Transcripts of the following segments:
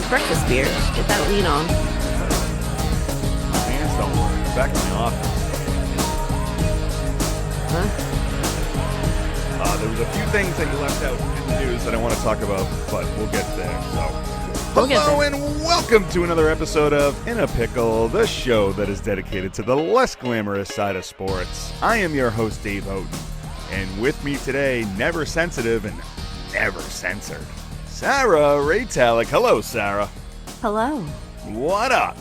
breakfast beer. Get that lean on. My hands don't work. I'm back in the office. Huh? There was a few things that you left out in the news that I want to talk about, but we'll get there. So, hello and welcome to another episode of In a Pickle, the show that is dedicated to the less glamorous side of sports. I am your host, Dave Houghton, and with me today, never sensitive and never censored, Sarah Raytalic. Hello, Sarah. Hello. What up?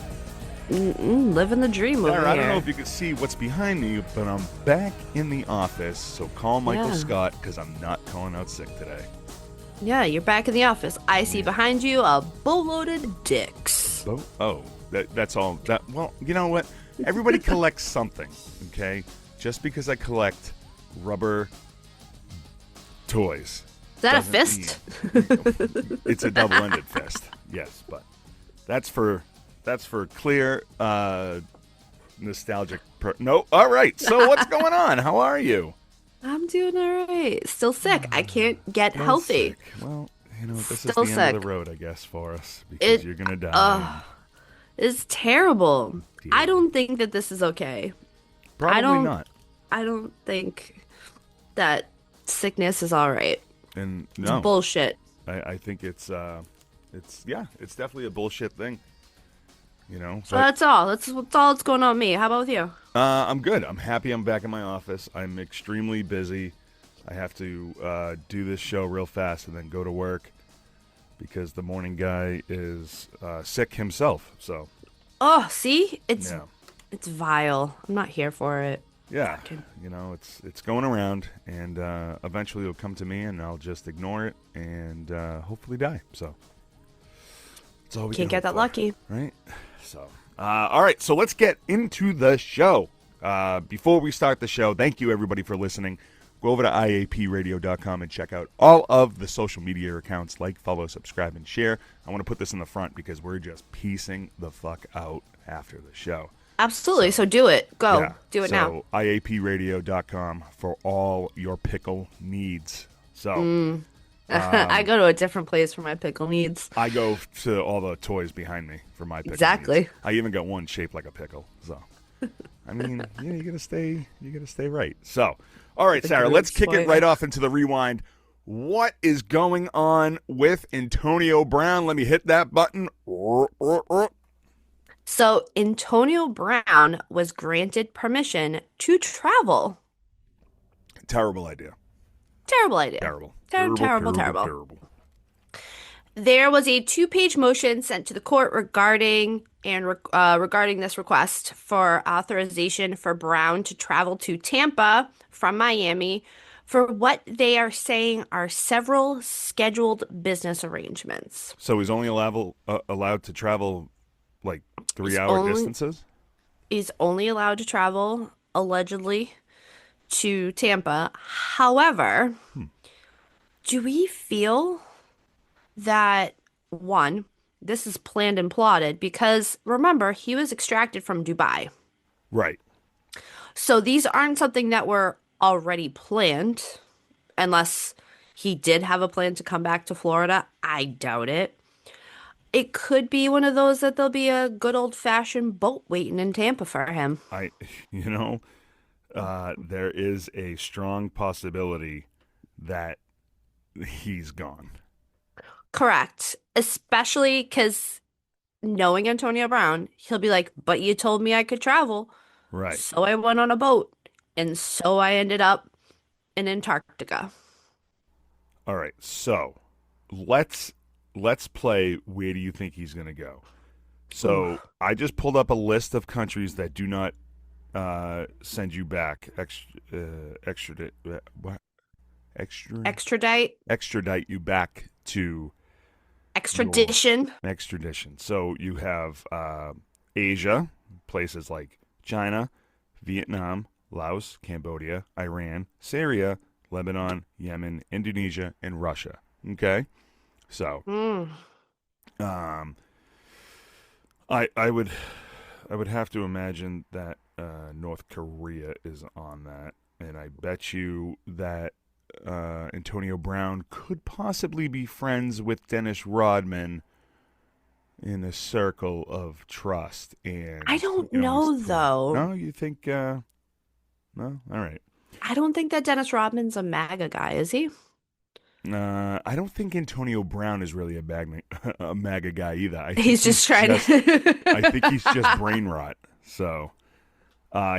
Living the dream over here. Sarah, I don't know if you can see what's behind me, but I'm back in the office, so call Michael Scott because I'm not calling out sick today. Yeah, you're back in the office. I see behind you a boatload of dicks. That's all. Well, you know what? Everybody collects something, okay? Just because I collect rubber toys. Is that a fist? It's a double-ended fist, yes, but that's for clear, nostalgic. No, all right. So what's going on? How are you? I'm doing all right. Still sick. I can't get healthy. Sick. Well, this Still is the end of the road, I guess, for us because you're gonna die. It's terrible. I don't think that this is okay. Probably not. I don't think that sickness is all right. And It's bullshit. I think it's definitely a bullshit thing. So that's all. That's all that's going on with me. How about with you? I'm good. I'm happy I'm back in my office. I'm extremely busy. I have to do this show real fast and then go to work because the morning guy is sick himself. So. Oh, see? It's vile. I'm not here for it. Yeah. It's going around, and eventually it'll come to me, and I'll just ignore it and hopefully die. So. That's all we can't get that lucky. Right? So, all right, so let's get into the show. Before we start the show, thank you, everybody, for listening. Go over to iapradio.com and check out all of the social media accounts. Like, follow, subscribe, and share. I want to put this in the front because we're just piecing the fuck out after the show. Absolutely, so do it. Go. Yeah. Do it now. So, iapradio.com for all your pickle needs. So... I go to a different place for my pickle needs. I go to all the toys behind me for my pickle Exactly. needs. I even got one shaped like a pickle. So, I mean, you gotta stay right. So, all right, Sarah, let's kick it right off into the rewind. What is going on with Antonio Brown? Let me hit that button. So, Antonio Brown was granted permission to travel. Terrible idea. Terrible idea. Terrible. There was a 2-page motion sent to the court regarding this request for authorization for Brown to travel to Tampa from Miami for what they are saying are several scheduled business arrangements. So he's only allowed to travel like 3-hour distances? He's only allowed to travel, allegedly, to Tampa. However, do we feel that, one, this is planned and plotted? Because, remember, he was extracted from Dubai. Right. So these aren't something that were already planned, unless he did have a plan to come back to Florida. I doubt it. It could be one of those that there'll be a good old-fashioned boat waiting in Tampa for him. There is a strong possibility that he's gone. Correct. Especially because knowing Antonio Brown, he'll be like, but you told me I could travel. Right. So I went on a boat. And so I ended up in Antarctica. All right. So let's play where do you think he's going to go? So I just pulled up a list of countries that do not send you back extradite you back to extradition. So you have Asia, places like China, Vietnam, Laos, Cambodia, Iran, Syria, Lebanon, Yemen, Indonesia, and Russia. Okay, so I would have to imagine that North Korea is on that, and I bet you that Antonio Brown could possibly be friends with Dennis Rodman in a circle of trust, I and don't know though. No, you think? No, all right. I don't think that Dennis Rodman's a MAGA guy, is he? I don't think Antonio Brown is really a MAGA guy either. He's just trying I think he's just to. brain rot. So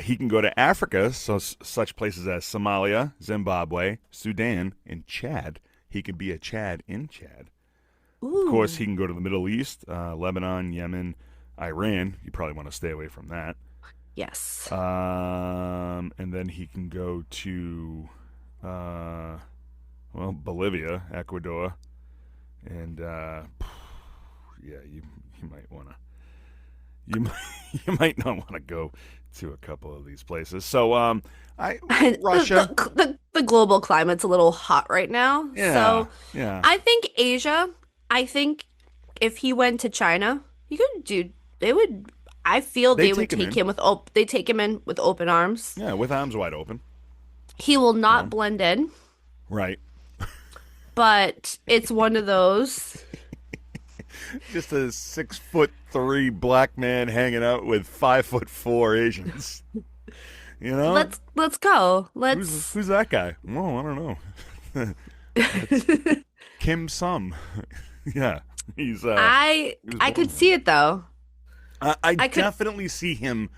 he can go to Africa, so such places as Somalia, Zimbabwe, Sudan, and Chad. He can be a Chad in Chad. Of course, he Ooh, can go to the Middle East, Lebanon, Yemen, Iran. You probably want to stay away from that. yes. And then he can go to, Bolivia, Ecuador, and yeah, you might want to you might, you might not want to go to a couple of these places. So, Russia, The global climate's a little hot right now. yeah, So yeah, I think Asia, I think if he went to China, he could do, they would, I feel they they would take him take in, him they take him in with open arms. yeah, with arms wide open, He will you not know? blend in, Right. but it's one of those. Just a 6'3" black man hanging out with 5'4" Asians. You know, Let's go. who's that guy? Well, I don't know. That's Kim Sum. Yeah, he was I born could there. see it though. I I could definitely see him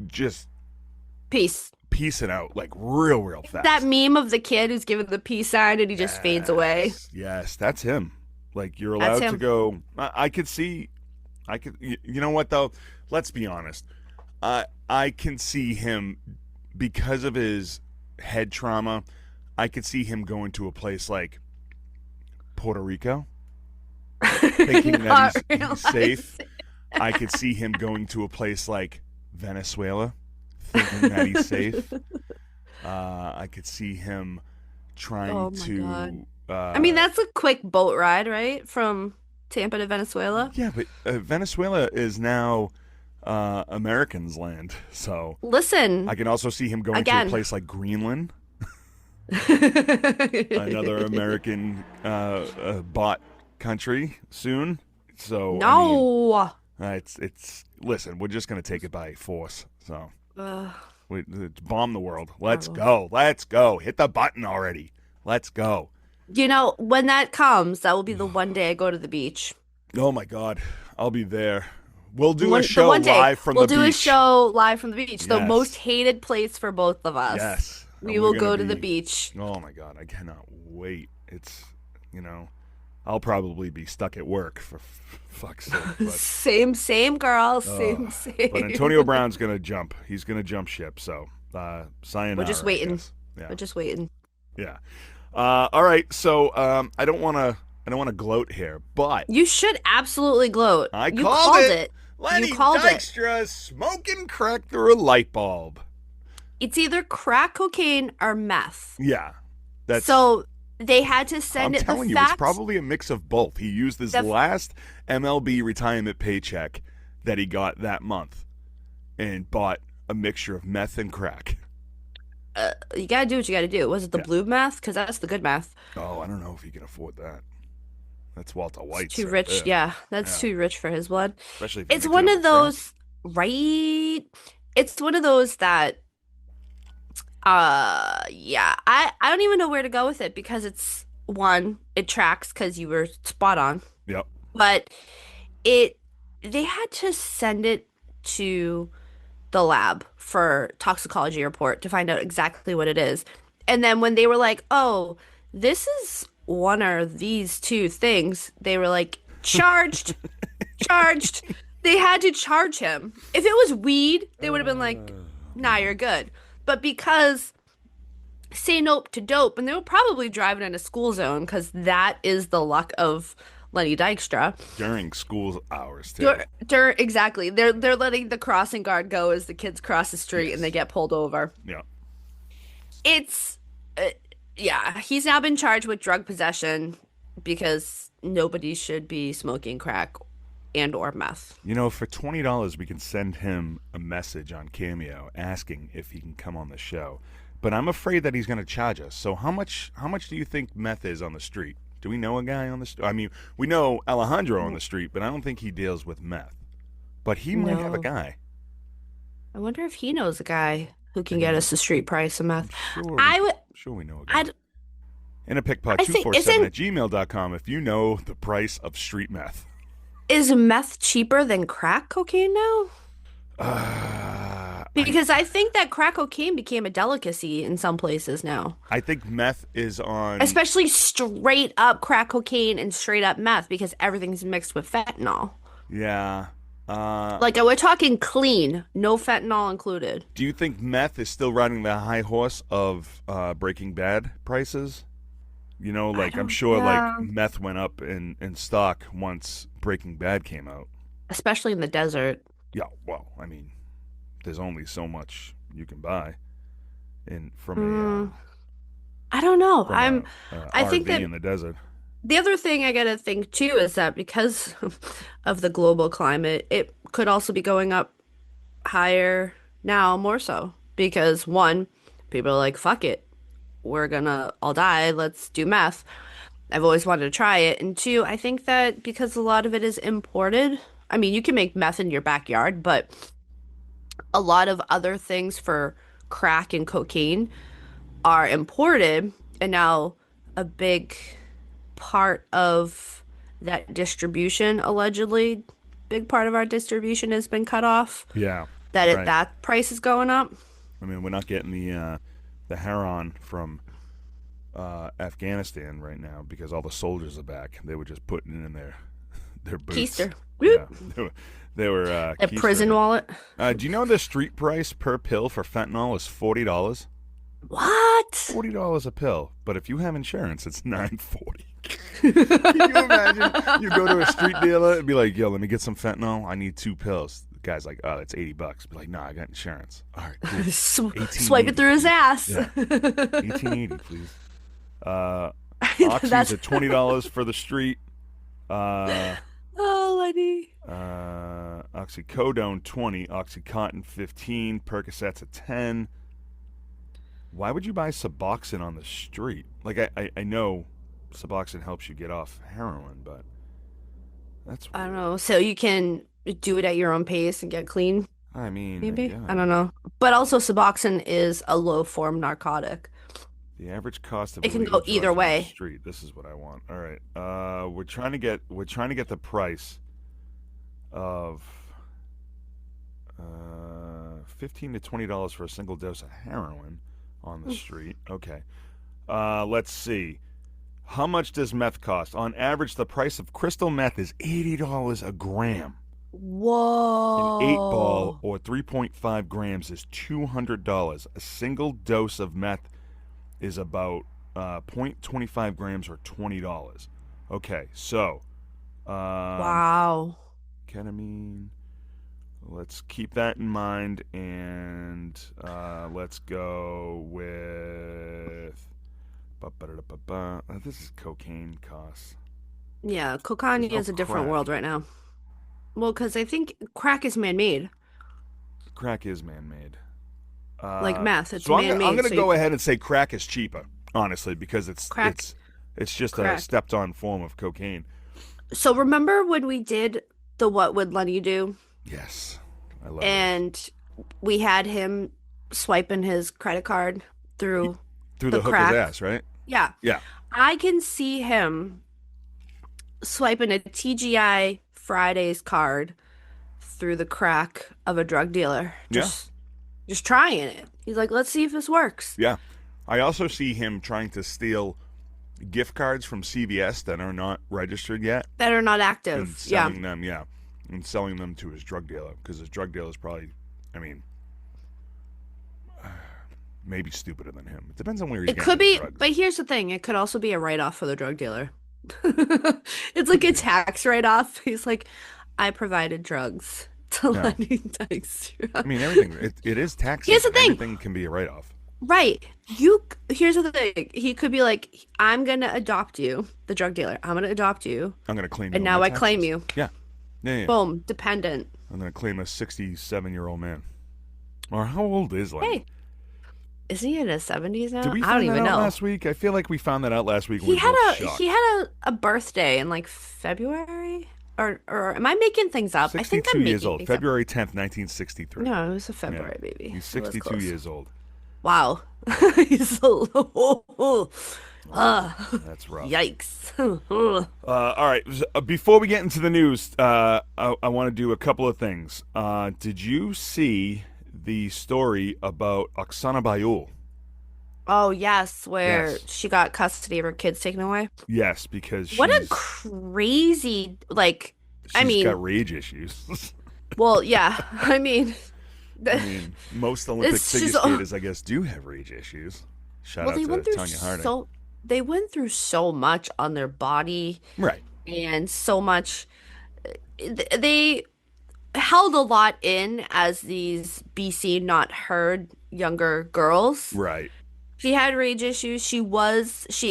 just peace. piecing out like real That fast. meme of the kid who's giving the peace sign and he just fades away. Yes, that's him. Like you're That's allowed to him. go. I could see. I could. You know what though? Let's be honest. I can see him because of his head trauma. I could see him going to a place like Puerto Rico, thinking that Not he's safe. realizing. I could see him going to a place like Venezuela, thinking that he's safe. I could see him trying Oh my God. to. I mean, that's a quick boat ride, right? From Tampa to Venezuela. Yeah, but Venezuela is now Americans' land, so Listen, I can also see him going to a again. place like Greenland, another American bought country soon. So I mean, No. it's listen, we're just gonna take it by force. So Ugh, bomb the world. Let's horrible. go. Let's go. Hit the button already. Let's go. You know, when that comes, that will be the one day I go to the beach. Oh my God, I'll be there. We'll do a The show one day live from we'll the do a beach. show live from the beach, the most Yes. hated place for both of us. Yes. We And will we're gonna go to the be beach. oh my God, I cannot wait. It's I'll probably be stuck at work for fuck's sake. Same girl, Uh, same, but same. Antonio Brown's gonna jump. He's gonna jump ship, so We're sayonara, just I waiting. guess. Yeah. We're just waiting. Yeah. All right, so I don't wanna gloat here, but You should absolutely gloat. I You called called it. it. Lenny You called it. Dykstra smoking crack through a light bulb. It's either crack cocaine or meth. Yeah. That's So they had to I'm send it the telling you, it's facts. probably a mix of both. He used his The last MLB retirement paycheck that he got that month and bought a mixture of meth and crack. You gotta do what you gotta do. Was it the Yeah. blue meth? Because that's the good meth. Oh, I don't know if he can afford that. That's Walter It's White's too right rich. there. Yeah, that's Yeah. too rich for his blood. Especially if you It's mix it one up of with crack. those, right? It's one of those that, yeah, I don't even know where to go with it because it's one, it tracks because you were spot on, Yep. but it, they had to send it to the lab for toxicology report to find out exactly what it is. And then when they were like, "Oh, this is one of these two things," they were like, "Charged, charged." They had to charge him. If it was weed, they would have been like, "Nah, you're good." But because say nope to dope, and they were probably driving in a school zone because that is the luck of Lenny Dykstra. During school hours too. Exactly. They're letting the crossing guard go as the kids cross the street and they Yes. get pulled over. Yeah. It's yeah, he's now been charged with drug possession because nobody should be smoking crack and or meth. For $20 we can send him a message on Cameo asking if he can come on the show. But I'm afraid that he's going to charge us. So how much do you think meth is on the street Do we know a guy on the street? I mean, we know Alejandro on the street, but I don't think he deals with meth. But he might have a No. guy. I wonder if he knows a guy who I can get mean, us the street price of I'm meth. sure I would, we know a guy. I'd, I think, InAPicPod247 at gmail.com if you know the price of street meth. is meth cheaper than crack cocaine now? Because I think that crack cocaine became a delicacy in some places now. I think meth is on. Especially straight up crack cocaine and straight up meth because everything's mixed with fentanyl. Yeah. Like we're talking clean, no fentanyl included. Do you think meth is still riding the high horse of Breaking Bad prices? You know, I like I'm don't, sure yeah. like meth went up in stock once Breaking Bad came out. Especially in the desert. Yeah, well, I mean, there's only so much you can buy in Mm, I don't know. from I a think RV that in the desert. the other thing I gotta think too is that because of the global climate, it could also be going up higher now more so. Because one, people are like, fuck it. We're gonna all die. Let's do meth. I've always wanted to try it. And two, I think that because a lot of it is imported, I mean, you can make meth in your backyard, but a lot of other things for crack and cocaine are imported. And now a big part of that distribution, allegedly, big part of our distribution has been cut off. Yeah, right. That price is going up. I mean, we're not getting the heroin from Afghanistan right now because all the soldiers are back. They were just putting it in their boots. Keister. Yeah, Whoop. they were A prison keistering it. wallet. Do you know the street price per pill for fentanyl is $40? What? $40 a pill, but if you have insurance, it's $9.40. Can you imagine? You go to a street dealer and be like, "Yo, let me get some fentanyl. I need 2 pills." The guy's like, "Oh, that's $80." Be like, "Nah, I got insurance." All right, cool. Swipe it through his ass. Yeah, 1880, please. Oxy's That's at $20 for the street. oh, Lenny. Oxycodone 20, Oxycontin 15, Percocets at 10. Why would you buy Suboxone on the street? Like I know Suboxone helps you get off heroin, but that's I don't weird. know. So you can do it at your own pace and get clean, I mean, I maybe? I don't guess. know. But also Suboxone is a low form narcotic. The average cost of It can illegal go either drugs on the way. street. This is what I want. All right. We're trying to get the price of $15 to $20 for a single dose of heroin on the street. Okay. Let's see. How much does meth cost? On average, the price of crystal meth is $80 a gram. An 8 ball Whoa. or 3.5 grams is $200. A single dose of meth is about 0.25 grams or $20. Okay, so Wow. ketamine. Let's keep that in mind, and let's go with. This is cocaine costs. Yeah, There's cocaine no is a different crack. world right now. Well, because I think crack is man-made. Crack is man-made. Like meth, it's So I'm man-made. gonna So you go ahead and say crack is cheaper, honestly, because crack, it's just a crack. stepped-on form of cocaine. So remember when we did the What Would Lenny Do? Yes, I love those. And we had him swiping his credit card through Through the the hooker's crack. ass, right? Yeah. Yeah, I can see him swiping a TGI Fridays card through the crack of a drug dealer. yeah, Just trying it. He's like, let's see if this works. yeah. I also see him trying to steal gift cards from CVS that are not registered yet That are not and active. Yeah. selling them, yeah, and selling them to his drug dealer because his drug dealer is probably, I mean, maybe stupider than him. It depends on where he's It getting could his be, drugs. but here's the thing. It could also be a write-off for the drug dealer. It's like a tax write-off. He's like, I provided drugs to Yeah, Lenny Dykstra. I mean everything. It is tax Here's the season. thing. Everything can be a write-off. Right. Here's the thing. He could be like, I'm gonna adopt you, the drug dealer. I'm gonna adopt you, I'm gonna claim you and on my now I claim taxes. you. Yeah, yeah, yeah. Boom, dependent. I'm gonna claim a 67-year-old man. Or how old is Lenny? Hey, Isn't he in his 70s Did now? we I don't find that even out know. last week? I feel like we found that out last week and we He were had both he shocked. had a birthday in like February, or am I making things up? I think 62 I'm years making old. things up. February 10th, 1963. No, it was a Yeah. February baby. He's It was 62 close. years old. Wow. He's so Wow. That's rough. yikes. All right. Before we get into the news, I want to do a couple of things. Did you see the story about Oksana Bayul? Oh yes, where Yes. she got custody of her kids taken away. Yes, because What a crazy, like, I she's mean, got rage issues. well, yeah, I mean, I the, mean, most Olympic it's figure just, skaters, I guess, do have rage issues. Shout well, out to Tanya Harding. they went through so much on their body Right. and so much. They held a lot in as these BC not heard younger girls. Right. She had rage issues. She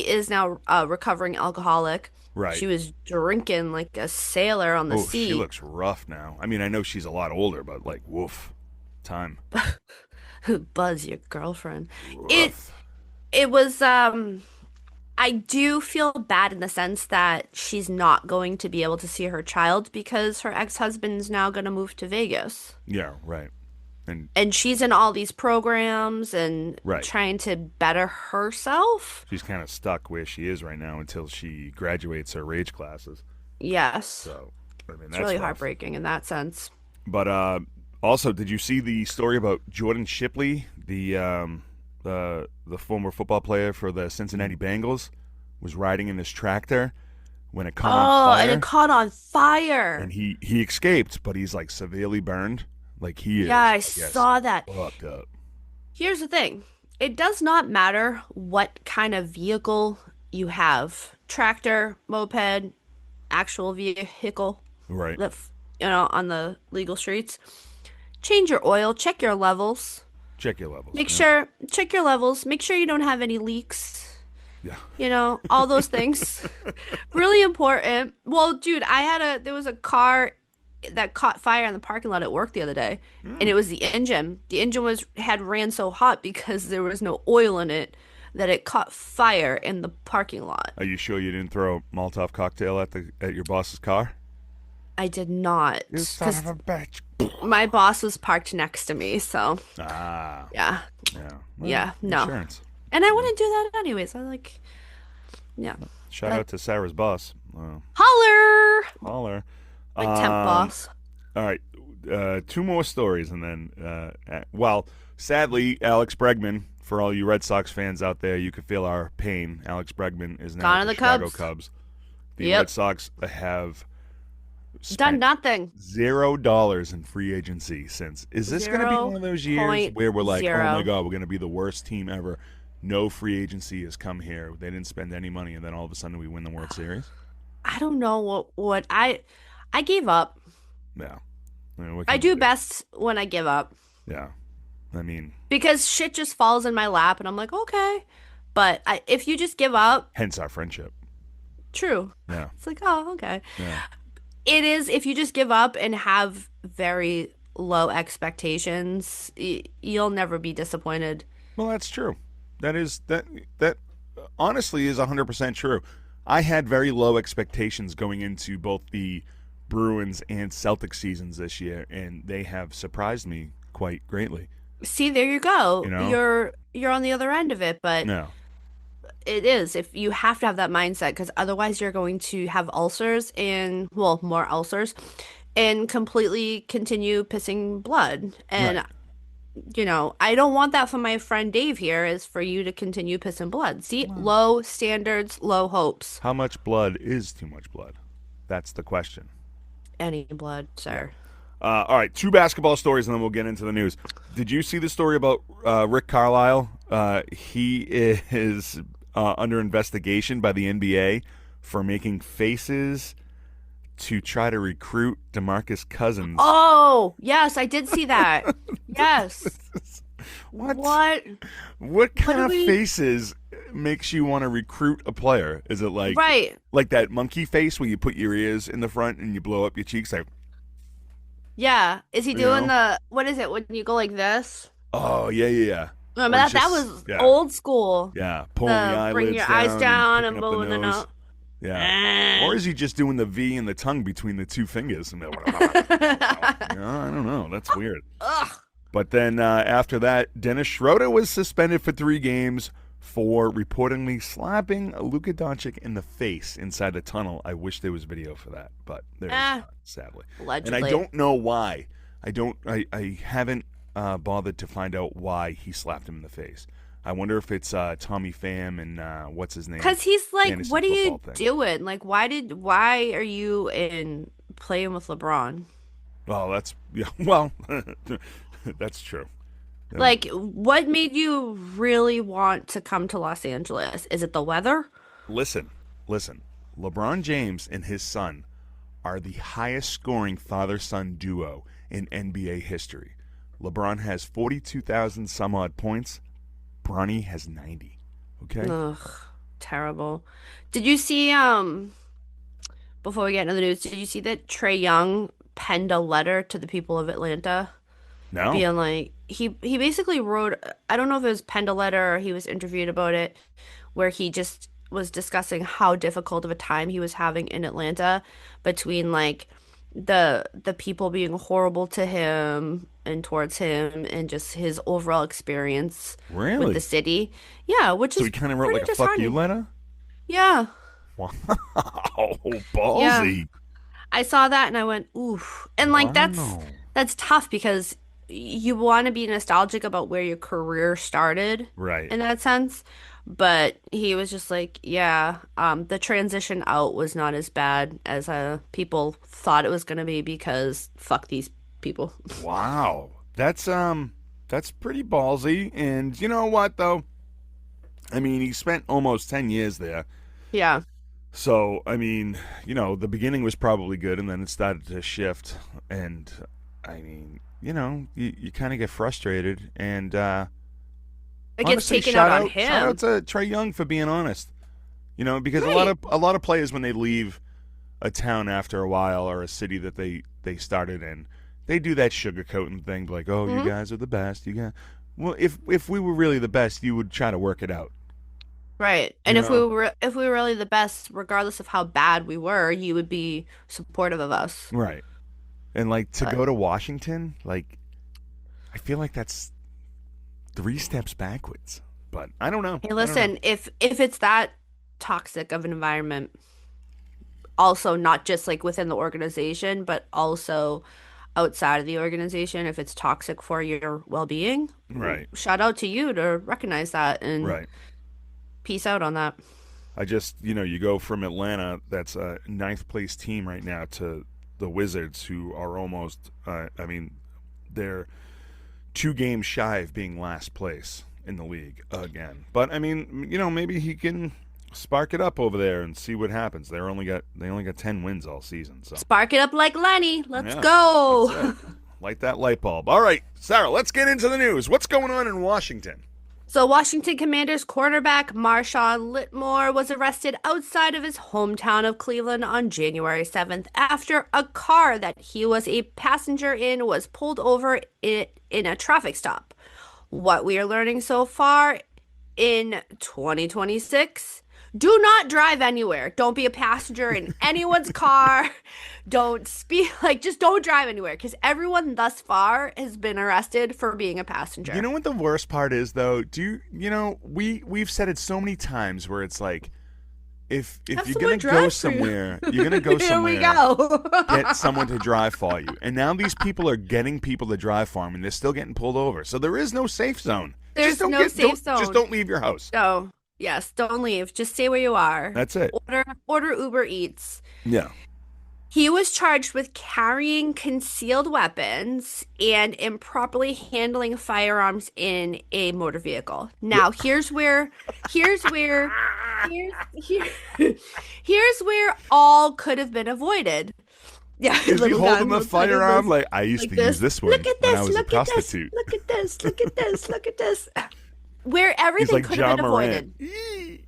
is now a recovering alcoholic. Right. She was drinking like a sailor on the Oh, she sea. looks rough now. I mean, I know she's a lot older, but like, woof, time. Buzz, your girlfriend. It Rough. it was I do feel bad in the sense that she's not going to be able to see her child because her ex-husband's now going to move to Vegas. Yeah, right. And And she's in all these programs and right. trying to better herself. She's kind of stuck where she is right now until she graduates her rage classes. Yes. So, I mean, It's that's really rough. heartbreaking in that sense. But also, did you see the story about Jordan Shipley, the former football player for the Cincinnati Bengals, was riding in his tractor when it caught on Oh, and fire, it caught on fire. and he escaped, but he's like severely burned, like he is. Yeah, I guess, saw that. fucked up. Here's the thing. It does not matter what kind of vehicle you have. Tractor, moped, actual vehicle, Right. on the legal streets. Change your oil, check your levels. Check your levels. Check your levels. Make sure you don't have any leaks. Yeah. All those things. Really important. Well, dude, there was a car that caught fire in the parking lot at work the other day, and it was the engine. The engine had ran so hot because there was no oil in it that it caught fire in the parking lot. Are you sure you didn't throw a Molotov cocktail at your boss's car? I did not, You son because of a bitch. my boss was parked next to me, so Ah. yeah. Yeah. Well, Yeah, no. Insurance. And I wouldn't do that anyways. Yeah. Shout out to Sarah's boss. Holler! Holler. My temp boss. All right. Two more stories, and then, sadly, Alex Bregman, for all you Red Sox fans out there, you could feel our pain. Alex Bregman is now Gone at to the the Chicago Cubs. Cubs. The Yep. Red Sox have Done spent nothing. $0 in free agency since. Is this going to be one of those years where we're like, oh my 0.0. God, we're going to be the worst team ever? No free agency has come here. They didn't spend any money, and then all of a sudden we win the World Series. I don't know what I gave up. Yeah. I mean, what I can you do best when I give up Yeah. I mean, because shit just falls in my lap and I'm like, okay. But if you just give up, hence our friendship. true. Yeah. It's like, oh, okay. Yeah. It is if you just give up and have very low expectations, you'll never be disappointed. Well, that's true. That honestly is 100% true. I had very low expectations going into both the Bruins and Celtics seasons this year, and they have surprised me quite greatly. See, there you go. You know? You're on the other end of it, but No. it is if you have to have that mindset because otherwise you're going to have ulcers and more ulcers and completely continue pissing blood. And Right. I don't want that for my friend Dave here is for you to continue pissing blood. See, low standards, low hopes. How much blood is too much blood? That's the question. Any blood, sir. All right, two basketball stories, and then we'll get into the news. Did you see the story about Rick Carlisle? He is under investigation by the NBA for making faces to try to recruit DeMarcus Cousins. Oh, yes, I did see that. Yes. What? What? What kind of we- faces makes you want to recruit a player? Is it like Right. like that monkey face where you put your ears in the front and you blow up your cheeks like, Yeah. Is he doing know? what is it when you go like this? oh, yeah. Remember Or he's that? That just was yeah, old school. yeah, pulling the The bring eyelids your eyes down and down picking and up the moving the nose. nose. Yeah. Or Eh. is he just doing the V and the tongue between the two fingers? I don't know. That's weird. Ugh. But then after that, Dennis Schroeder was suspended for 3 games for reportedly slapping Luka Doncic in the face inside the tunnel. I wish there was video for that, but there is not, sadly. And I Allegedly. don't know why. I haven't bothered to find out why he slapped him in the face. I wonder if it's Tommy Pham and what's his name? Cause he's like, Fantasy what are football you thing. doing? Like, why are you in playing with LeBron? Well, that's yeah. Well, that's true. Like, what made you really want to come to Los Angeles? Is it the weather? Listen, listen. LeBron James and his son are the highest scoring father-son duo in NBA history. LeBron has 42,000 some odd points. Bronny has 90. Okay? Ugh, terrible. Did you see, before we get into the news, did you see that Trey Young penned a letter to the people of Atlanta? No? Being like he basically wrote, I don't know if it was penned a letter or he was interviewed about it, where he just was discussing how difficult of a time he was having in Atlanta between like the people being horrible to him and towards him and just his overall experience with the Really? city. Yeah, which So is he kind of wrote pretty like a fuck you disheartening. letter? Yeah. Wow. Yeah. Ballsy. I saw that and I went, oof. And like Wow. that's tough because you want to be nostalgic about where your career started Right. in that sense. But he was just like, yeah, the transition out was not as bad as people thought it was gonna be because fuck these people. Wow. That's pretty ballsy. And you know what though? I mean, he spent almost 10 years there. Yeah. So, I mean, the beginning was probably good and then it started to shift. And, I mean, you kind of get frustrated. And It gets honestly, taken out on shout out him. to Trey Young for being honest. Because Right. a lot of players, when they leave a town after a while or a city that they started in, they do that sugarcoating thing, like, oh, you Hmm. guys are the best. You got Well, if we were really the best, you would try to work it out. Right. You And know? if we were really the best, regardless of how bad we were, you would be supportive of us. Right. And like to But go to Washington, like I feel like that's 3 steps backwards. But I don't know. hey, I don't know. listen, if it's that toxic of an environment, also not just like within the organization, but also outside of the organization, if it's toxic for your well-being, Right. shout out to you to recognize that and Right. peace out on that. I just, you go from Atlanta, that's a ninth place team right now, to the Wizards, who are almost, I mean, they're 2 games shy of being last place in the league again. But I mean, maybe he can spark it up over there and see what happens. They only got 10 wins all season, so Spark it up like Lenny. Let's yeah, that's it. go. Light that light bulb. All right, Sarah, let's get into the news. What's going on in Washington? So, Washington Commanders cornerback Marshon Lattimore was arrested outside of his hometown of Cleveland on January 7th after a car that he was a passenger in was pulled over in a traffic stop. What we are learning so far in 2026: do not drive anywhere. Don't be a passenger in anyone's car. Don't speak, like, just don't drive anywhere because everyone thus far has been arrested for being a You passenger. know what the worst part is, though? We've said it so many times where it's like, if Have you're someone gonna go drive for you. somewhere, you're gonna go Here we somewhere. go. Get someone to drive for you. And now these people are getting people to drive for them, and they're still getting pulled over. So there is no safe zone. There's no safe Just zone. don't leave your house. So, yes, don't leave. Just stay where you are. That's it. Order Uber Eats. Yeah. He was charged with carrying concealed weapons and improperly handling firearms in a motor vehicle. Now, here's where here's here, here's where all could have been avoided. Yeah, Is he little holding gun a looks like firearm? this, Like, I used like to use this one Look at when I this, was a look at this, prostitute. look at this, look at this, look at this. Where He's everything like could have John been Morant. avoided.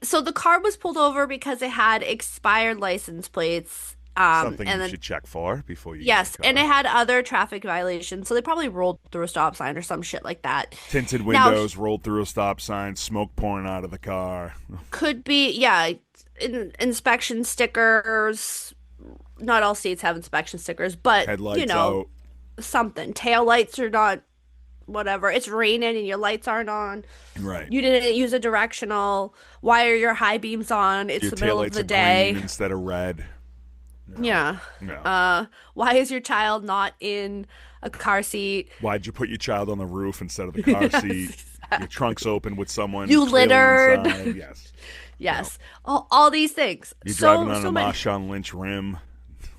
So the car was pulled over because it had expired license plates. Something And you then should check for before you use yes, the and it car. had other traffic violations, so they probably rolled through a stop sign or some shit like that. Tinted Now, windows, rolled through a stop sign, smoke pouring out of the car, could be, yeah, inspection stickers. Not all states have inspection stickers, but headlights out. something. Tail lights are not, whatever. It's raining and your lights aren't on. Right. You didn't use a directional. Why are your high beams on? It's Your the middle of taillights the are green day. instead of red. No. Yeah. No. Why is your child not in a car seat? Why'd you put your child on the roof instead of the car Yes, seat? Your trunk's exactly. open with someone You clearly littered. inside. Yes. No. Yes. All these things. You're driving on So a many. Marshon Lynch rim.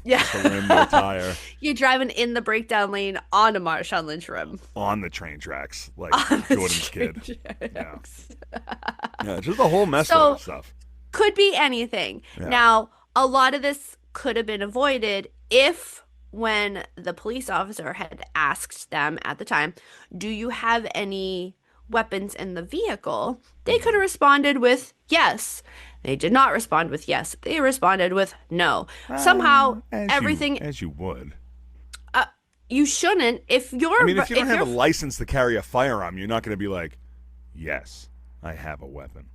Yeah. Just a rim, no tire. You're driving in the breakdown lane on a Marshon Lynch rim. On the train tracks, like On the Jordan's kid. train Yeah. tracks. Yeah, just a whole mess So of stuff. could be anything. Yeah. Now, a lot of this could have been avoided if, when the police officer had asked them at the time, do you have any weapons in the vehicle? They could have responded with yes. They did not respond with yes. They responded with no. Somehow, everything as you would. you shouldn't. If you're, I mean, if you don't have a you're license to carry a firearm, you're not going to be like, yes, I have a weapon.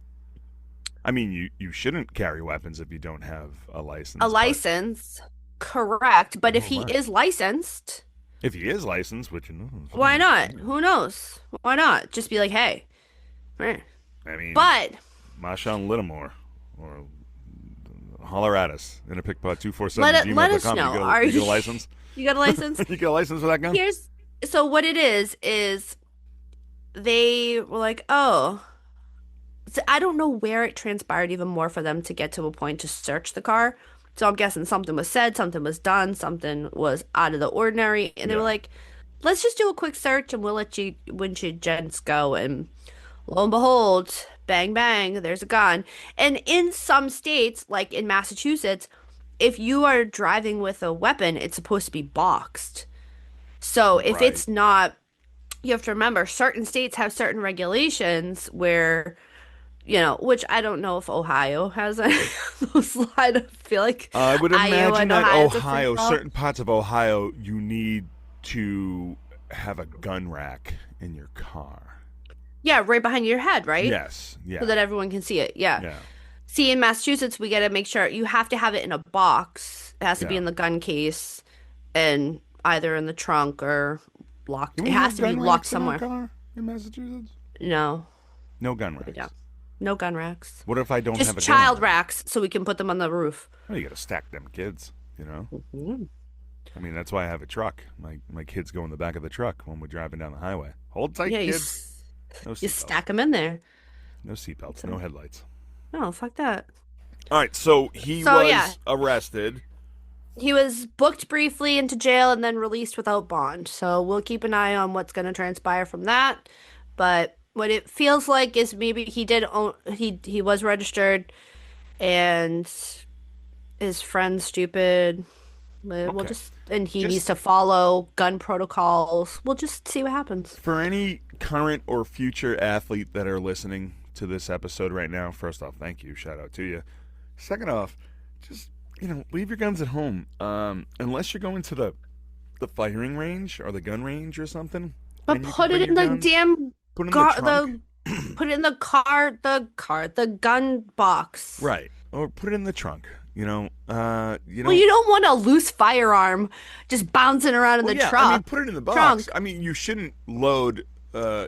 I mean, you shouldn't carry weapons if you don't have a license. a license, correct. But if he right. is licensed, If he is licensed, which you know, why not? Who knows? Why not? Just be like, hey. Eh. I mean, But Marshon Lattimore or holler at us in a pickpot 247 let us gmail.com. know. You get a license? You got a license? You get a license for that gun? Here's so what it is they were like, oh, so I don't know where it transpired even more for them to get to a point to search the car. So I'm guessing something was said, something was done, something was out of the ordinary, and they were Yeah. like, let's just do a quick search and we'll let you windshield gents go. And lo and behold, bang bang, there's a gun. And in some states, like in Massachusetts, if you are driving with a weapon, it's supposed to be boxed. So if Right. it's not, you have to remember certain states have certain regulations where, which I don't know if Ohio has any of those. I feel like I would Iowa imagine and that Ohio's a Ohio, free-for-all. certain parts of Ohio, you need to have a gun rack in your car. Yeah, right behind your head, right? Yes. Yeah. So that everyone can see it. Yeah. Yeah. See, in Massachusetts, we got to make sure you have to have it in a box. It has to be Yeah. in the gun case and either in the trunk or locked. Do It we has have to be gun locked racks in our somewhere. car in Massachusetts? No, No gun we racks. don't. No gun racks. What if I don't have Just a child gun? racks so we can put them on the roof. Well, you got to stack them kids, you know? Mhm. I mean, that's why I have a truck. My kids go in the back of the truck when we're driving down the highway. Hold tight, Yeah, kids. No you seatbelts. stack them in there. No seatbelts. No headlights. No, fuck that. All right, so he So, was yeah. arrested. He was booked briefly into jail and then released without bond. So we'll keep an eye on what's going to transpire from that. But what it feels like is maybe he did own, he was registered and his friend's stupid. We'll Okay. and he Just- needs to follow gun protocols. We'll just see what happens. For any current or future athlete that are listening to this episode right now, first off, thank you. Shout out to you. Second off, just, leave your guns at home. Unless you're going to the firing range or the gun range or something. But and you put can it bring in your the guns, damn put 'em in car, the trunk. put it in the gun box. Right. Or put it in the trunk. Well, you don't want a loose firearm just bouncing around in Well, the yeah, truck. I mean, put it in the box. Trunk. I mean, you shouldn't load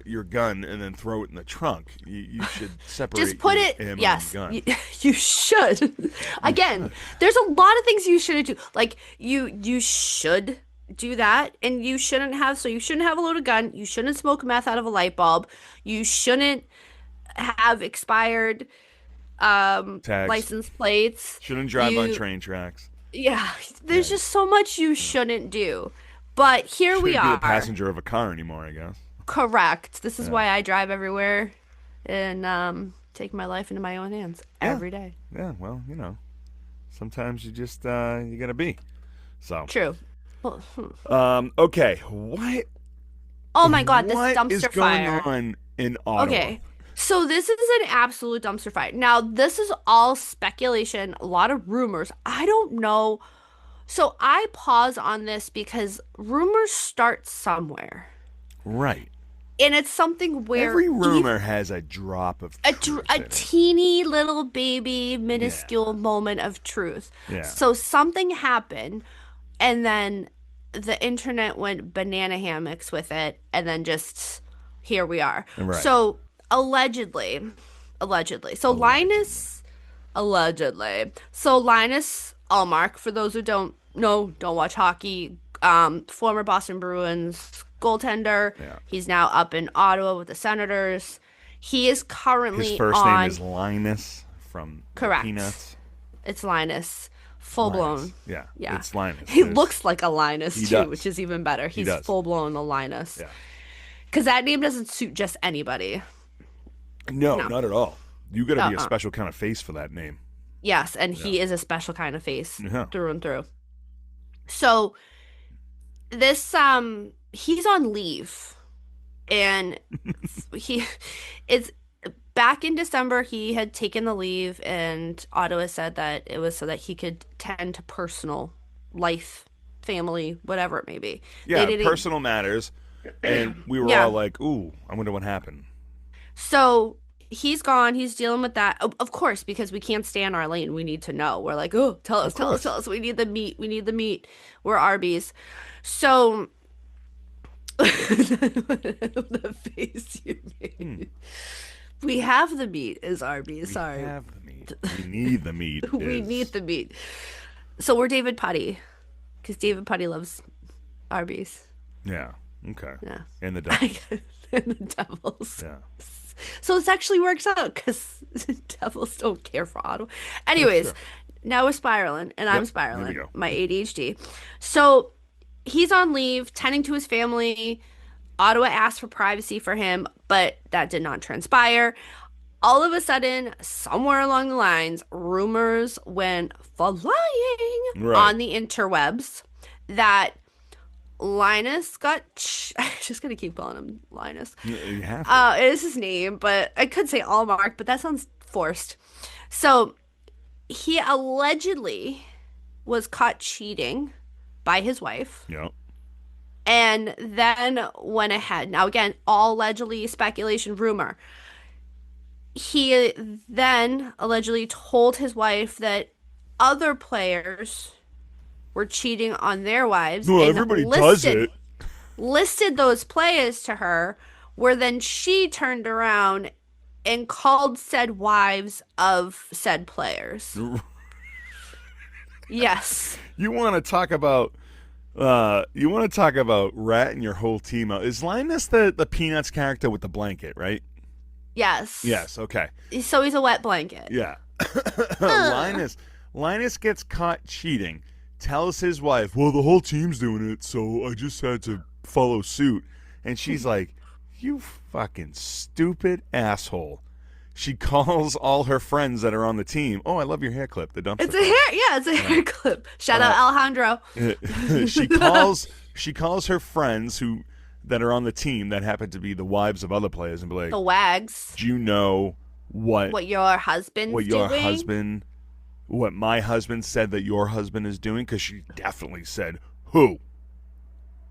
your gun and then throw it in the trunk. You should separate Just put your it. ammo Yes, and gun. you should. Again, there's a lot of things you shouldn't do. Like you should do that, and you shouldn't have. So you shouldn't have a loaded gun. You shouldn't smoke meth out of a light bulb. You shouldn't have expired Tags. license plates. Shouldn't drive on You- train tracks. Yeah, there's just so much you shouldn't do. But here Shouldn't we be are. the passenger of a car anymore, I guess. Correct. This is why I drive everywhere and take my life into my own hands Yeah. every day. Yeah, well, sometimes you just you gotta be. So, True. Well, okay, what? oh my God, this what dumpster is going fire. on in Ottawa? Okay. So this is an absolute dumpster fire. Now, this is all speculation, a lot of rumors. I don't know So I pause on this because rumors start somewhere. Right. And it's something where Every rumor has a drop of truth a in it. teeny little baby Yeah. minuscule moment of truth. Yeah. So something happened and then the internet went banana hammocks with it and then just here we are. Right. So allegedly. So Allegedly. Linus Allmark, for those who don't know, don't watch hockey, former Boston Bruins goaltender. Yeah. He's now up in Ottawa with the Senators. He is His currently first name is on, Linus from the correct. Peanuts. It's Linus, full blown. Linus. Yeah. Yeah. It's Linus. He looks like a Linus He too, does. which is even better. He He's does. full blown a Linus. Yeah. Because that name doesn't suit just anybody. No, No. not at all. You got to be a Uh-uh. special kind of face for that name. Yes, and Yeah. he is a special kind of face Yeah. through and through. So this he's on leave and he it's back in December he had taken the leave and Ottawa said that it was so that he could tend to personal life, family, whatever it may be. Yeah, They didn't personal matters. And we were yeah. all like, ooh, I wonder what happened. So he's gone. He's dealing with that. Of course, because we can't stay in our lane. We need to know. We're like, oh, tell us, Of tell us, course. tell us. We need the meat. We need the meat. We're Arby's. So the face you made. We have the meat is Arby's. We Sorry. have the meat. We need the meat. We need the meat. So we're David Putty. Because David Putty loves Arby's. Yeah. Okay. Yeah. And the devil. And the Devils. Yeah. So this actually works out because Devils don't care for Ottawa. Anyways, Sure. now we're spiraling, and I'm Yep, spiraling. here we go. My ADHD. So he's on leave, tending to his family. Ottawa asked for privacy for him, but that did not transpire. All of a sudden, somewhere along the lines, rumors went flying Right. on the interwebs that Linus got. I'm just gonna keep calling him Linus. You have to. It is his name, but I could say Allmark, but that sounds forced. So he allegedly was caught cheating by his wife Yeah. and then went ahead. Now, again, all allegedly speculation, rumor. He then allegedly told his wife that other players were cheating on their wives No, and everybody does it. listed those players to her, where then she turned around and called said wives of said players. Yes. You want to talk about ratting your whole team out. Is Linus the Peanuts character with the blanket, right? Yes. Yes, okay. So he's a wet blanket. Yeah. Linus gets caught cheating. Tells his wife, "Well, the whole team's doing it, so I just had to follow suit." And she's like, "You fucking stupid asshole." She calls all her friends that are on the team. "Oh, I love your hair clip, the dumpster." It's a hair. Yeah, it's a hair clip. Shout out Alejandro. she calls her friends that are on the team that happen to be the wives of other players and be like, The wags. "Do you know What your husband's doing? What my husband said that your husband is doing?" Because she definitely said, "Who?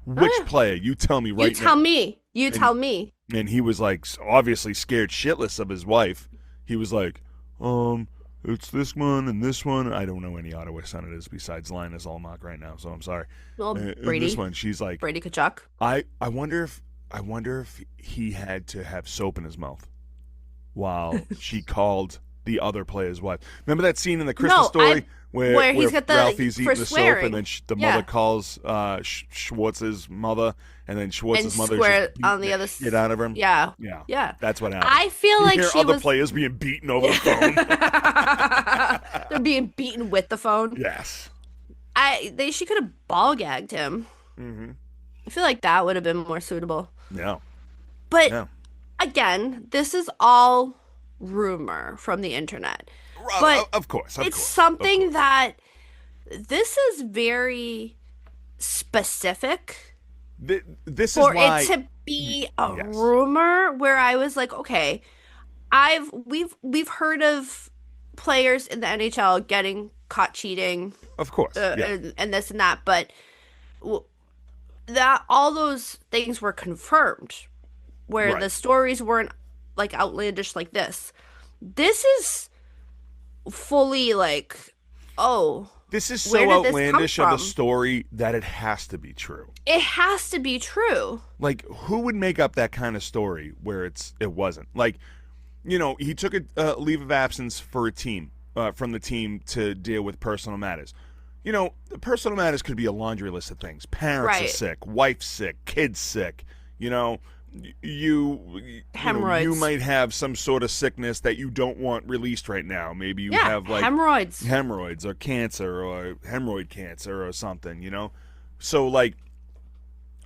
Which player? You tell me right You tell now." me. You tell me. And he was like, obviously scared shitless of his wife. He was like, it's this one and this one. I don't know any Ottawa Senators besides Linus Allmark right now, so I'm sorry. Well, And Brady. this one, she's like, Brady Kachuk. I wonder if he had to have soap in his mouth while she called the other player's wife. Remember that scene in the Christmas Story where he's got the Ralphie's for eating the swearing. soap and then the Yeah. mother calls Schwartz's mother, and then Schwartz's And mother swear just on the other get out of him. Yeah. Yeah. Yeah. That's what happened. I feel You like hear she other was players being beaten over the phone. They're being beaten with the phone. Yes. She could have ball gagged him. Mm-hmm. I feel like that would have been more suitable. Yeah. But Yeah. again, this is all rumor from the internet. But of course. it's something that this is very specific This for is why it to be a Yes. rumor where I was like, okay, we've heard of players in the NHL getting caught cheating, Of course, yeah. and this and that, but that all those things were confirmed, where Right. the stories weren't like outlandish like this. This is fully like, oh, This is where so did this come outlandish of a from? story that it has to be true. It has to be true. Like, who would make up that kind of story where it wasn't? Like, he took a leave of absence for a team, from the team to deal with personal matters. The personal matters could be a laundry list of things. Parents are Right. sick, wife's sick, kids sick. You Hemorrhoids. might have some sort of sickness that you don't want released right now. Maybe you Yeah, have like hemorrhoids. hemorrhoids or cancer or hemorrhoid cancer or something. So like,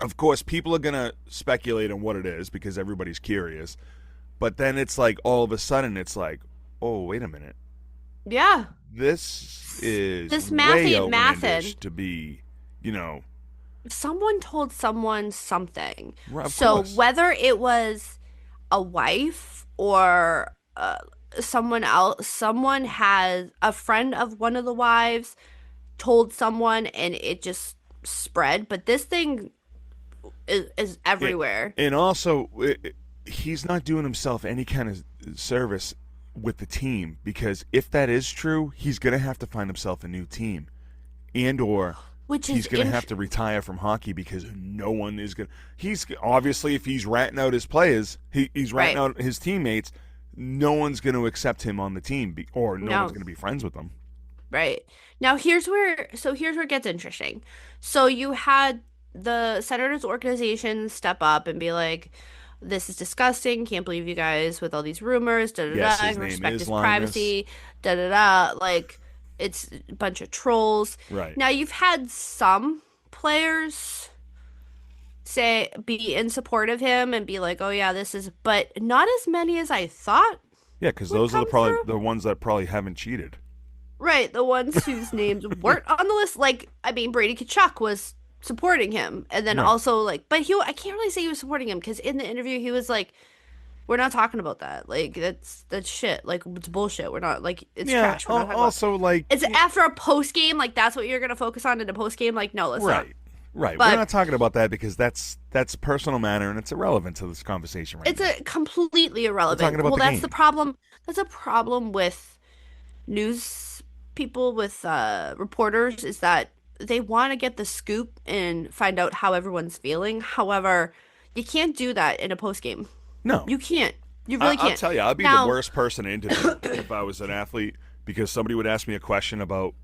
of course, people are gonna speculate on what it is because everybody's curious. But then it's like all of a sudden it's like, oh, wait a minute, Yeah. this is This way math ain't outlandish mathin'. to be, Someone told someone something. of So course. whether it was a wife or someone else, someone has a friend of one of the wives told someone and it just spread. But this thing is everywhere. And also, he's not doing himself any kind of service with the team because if that is true, he's going to have to find himself a new team, or Which he's is going to have to retire from hockey because no one is going to. He's obviously, if he's ratting out his players, he's ratting Right. out his teammates, no one's going to accept him on the team or no No. one's going to be friends with him. Right. Now here's where it gets interesting. So you had the Senators organization step up and be like, this is disgusting. Can't believe you guys with all these rumors, da da Yes, da, his name respect is his Linus. privacy, da da da. Like it's a bunch of trolls. Right. Now you've had some players be in support of him and be like, oh yeah, this is, but not as many as I thought. Yeah, because Would those are come through? the ones that probably haven't cheated. Right, the ones whose names weren't on the list. Like, I mean, Brady Kachuk was supporting him, and then Right. also like, but I can't really say he was supporting him because in the interview he was like, "We're not talking about that. Like, that's shit. Like, it's bullshit. We're not like it's Yeah. trash. We're not talking about." Also, like, It's after a post game, like that's what you're gonna focus on in a post game. Like, no, let's not. right. Right. But- We're not talking about that because that's personal matter and it's irrelevant to this conversation right It's now. a completely irrelevant. talking about Well, the that's game. the problem. That's a problem with news people, with reporters, is that they want to get the scoop and find out how everyone's feeling. However, you can't do that in a post game. No. You can't. You really I'll can't. tell you, I'd be Now- the worst person to interview if I was an athlete because somebody would ask me a question about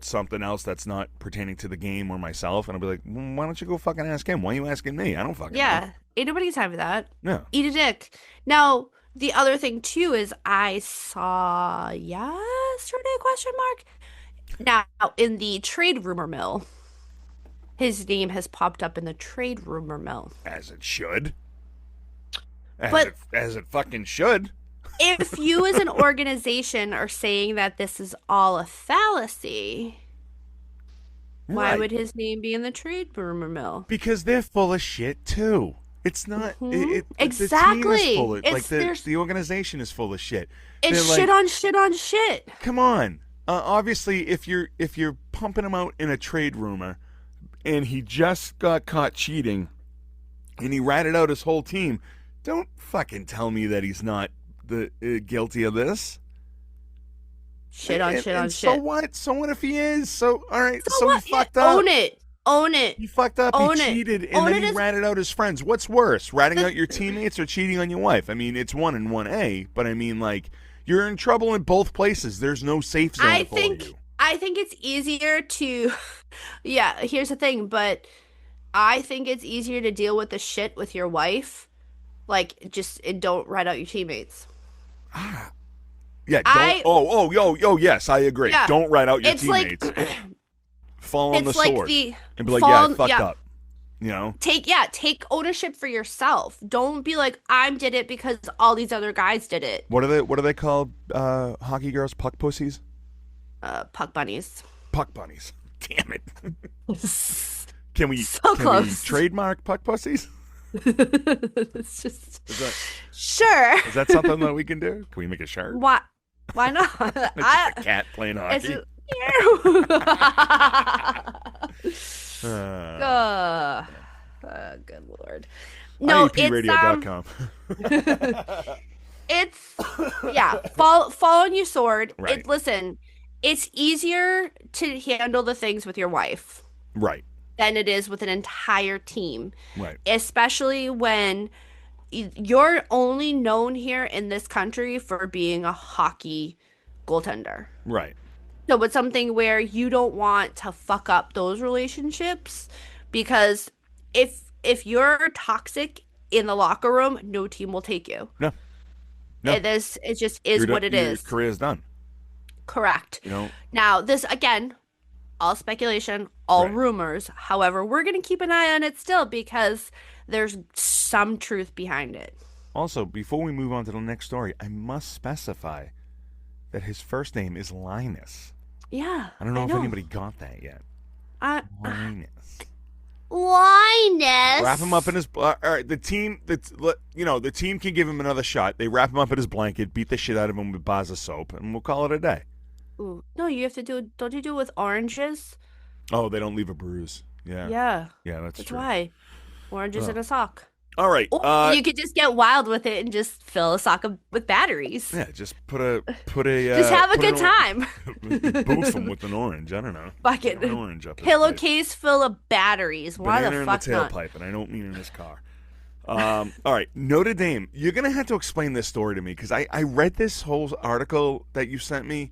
something else that's not pertaining to the game or myself, and I'd be like, why don't you go fucking ask him? Why are you asking me? I don't fucking know. Yeah, ain't nobody got time for that. No. Eat a dick. Now, the other thing too is I saw yesterday, question mark. Now, in the trade rumor mill, his name has popped up in the trade rumor mill. As it should. But- As it fucking should. If you as an organization are saying that this is all a fallacy, why Right. would his name be in the trade rumor mill? Because they're full of shit too. It's not Mhm. the team is Exactly. full of, like It's- there's- the organization is full of shit. It's They're shit like, on shit on shit. come on. Obviously, if you're pumping him out in a trade rumor, and he just got caught cheating, and he ratted out his whole team, don't fucking tell me that he's not guilty of this. Shit on And- shit on and shit. So what? So what if he is? So all right. So So what? he fucked up. Own it. Own it. He fucked up. Own He it. cheated, and Own then it he as- ratted out his friends. What's worse, ratting out your teammates or cheating on your wife? I mean, it's 1 and 1A, but I mean, like, you're in trouble in both places. There's no safe zone I for think you. I think it's easier to yeah, here's the thing, but I think it's easier to deal with the shit with your wife. Like just and don't write out your teammates. Yeah. I- Yo, yes, I agree. Yeah. Don't write out your It's like teammates. Fall on the it's like sword the and be like, fall- yeah, I fucked yeah. up. You know. Take ownership for yourself. Don't be like I did it because all these other guys did it. What are they called? Hockey girls, puck pussies, Puck bunnies. puck bunnies. Damn it. Can we So can we close. trademark puck pussies? It's just Is sure. that something that we can do? Can we make a shirt? Why not? It's just a cat playing It's hockey. uh, good Lord. No, IAPradio.com. it's yeah, fall on your sword. Right. Listen, it's easier to handle the things with your wife Right. than it is with an entire team, Right. especially when you're only known here in this country for being a hockey goaltender. Right. So it's something where you don't want to fuck up those relationships because if you're toxic in the locker room, no team will take you. No. No. It just is what it your is. career is done. Correct. You know. Now, this again, all speculation, all Right. rumors. However, we're going to keep an eye on it still because there's some truth behind it. Also, before we move on to the next story, I must specify that his first name is Linus. Yeah, I don't know if anybody got that yet. Linus. Linus. Wrap him up in his. All right, the team. The team can give him another shot. They wrap him up in his blanket, beat the shit out of him with bars of soap, and we'll call it a day. Ooh, no, you have to do. Don't you do it with oranges? Oh, they don't leave a bruise. Yeah. Yeah. Yeah, that's That's true. why. Oranges in a sock. All right. Or you could just get wild with it and just fill a sock with batteries. Yeah, just put a. Just have a good time. Boof him with an orange. I don't know. Bucket. An orange up his Pillowcase full of batteries. Why Banana the fuck in the not? tailpipe, and I don't mean in his car. All right, Notre Dame. You're gonna have to explain this story to me because I read this whole article that you sent me,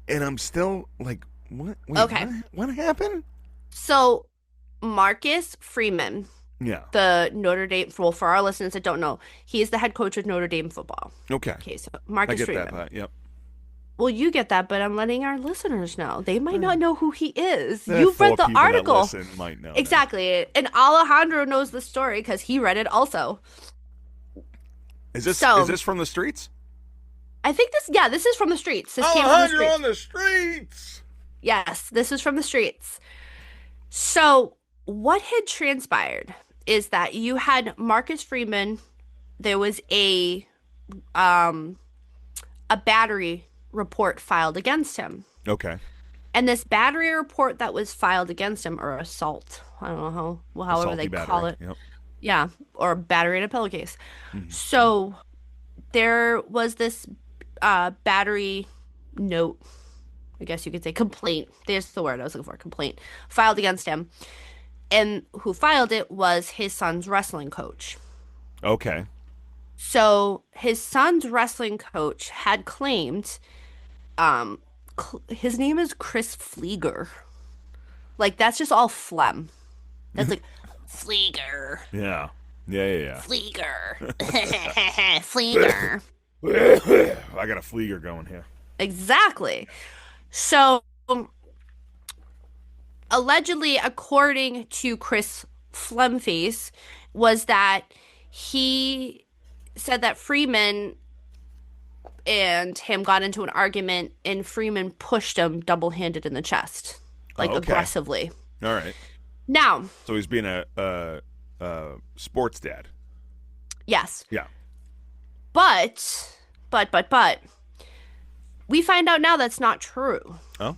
and I'm still like, what? Wait, Okay. What happened? So, Marcus Freeman, Yeah. the Notre Dame, well, for our listeners that don't know, he is the head coach of Notre Dame football. Okay. Okay, so I Marcus get Freeman. that part. Yep. Well, you get that, but I'm letting our listeners know. They might not know who he is. There are You've read four the people that article. listen might know that. Exactly. And Alejandro knows the story because he read it also. Is this from the streets? I think this is from the streets. This came from the Alejandro streets. on the streets. Yes, this is from the streets. So, what had transpired is that you had Marcus Freeman, there was a battery report filed against him. Okay. And this battery report that was filed against him, or assault, I don't know however they call it. Yep. Yeah, or battery in a pillowcase. So there was this battery note, I guess you could say complaint. There's the word I was looking for, complaint, filed against him. And who filed it was his son's wrestling coach. Okay. So his son's wrestling coach had claimed, his name is Chris Flieger. Like, that's just all phlegm. That's like, Flieger. Yeah. Yeah. Flieger. Flieger. I got a Flieger going here. Exactly. So, allegedly, according to Chris Flemface, was that he said that Freeman and him got into an argument and Freeman pushed him double-handed in the chest, like okay. aggressively. All right. Now, so he's being a sports dad. Yes. Yeah. But we find out now that's not true. Oh.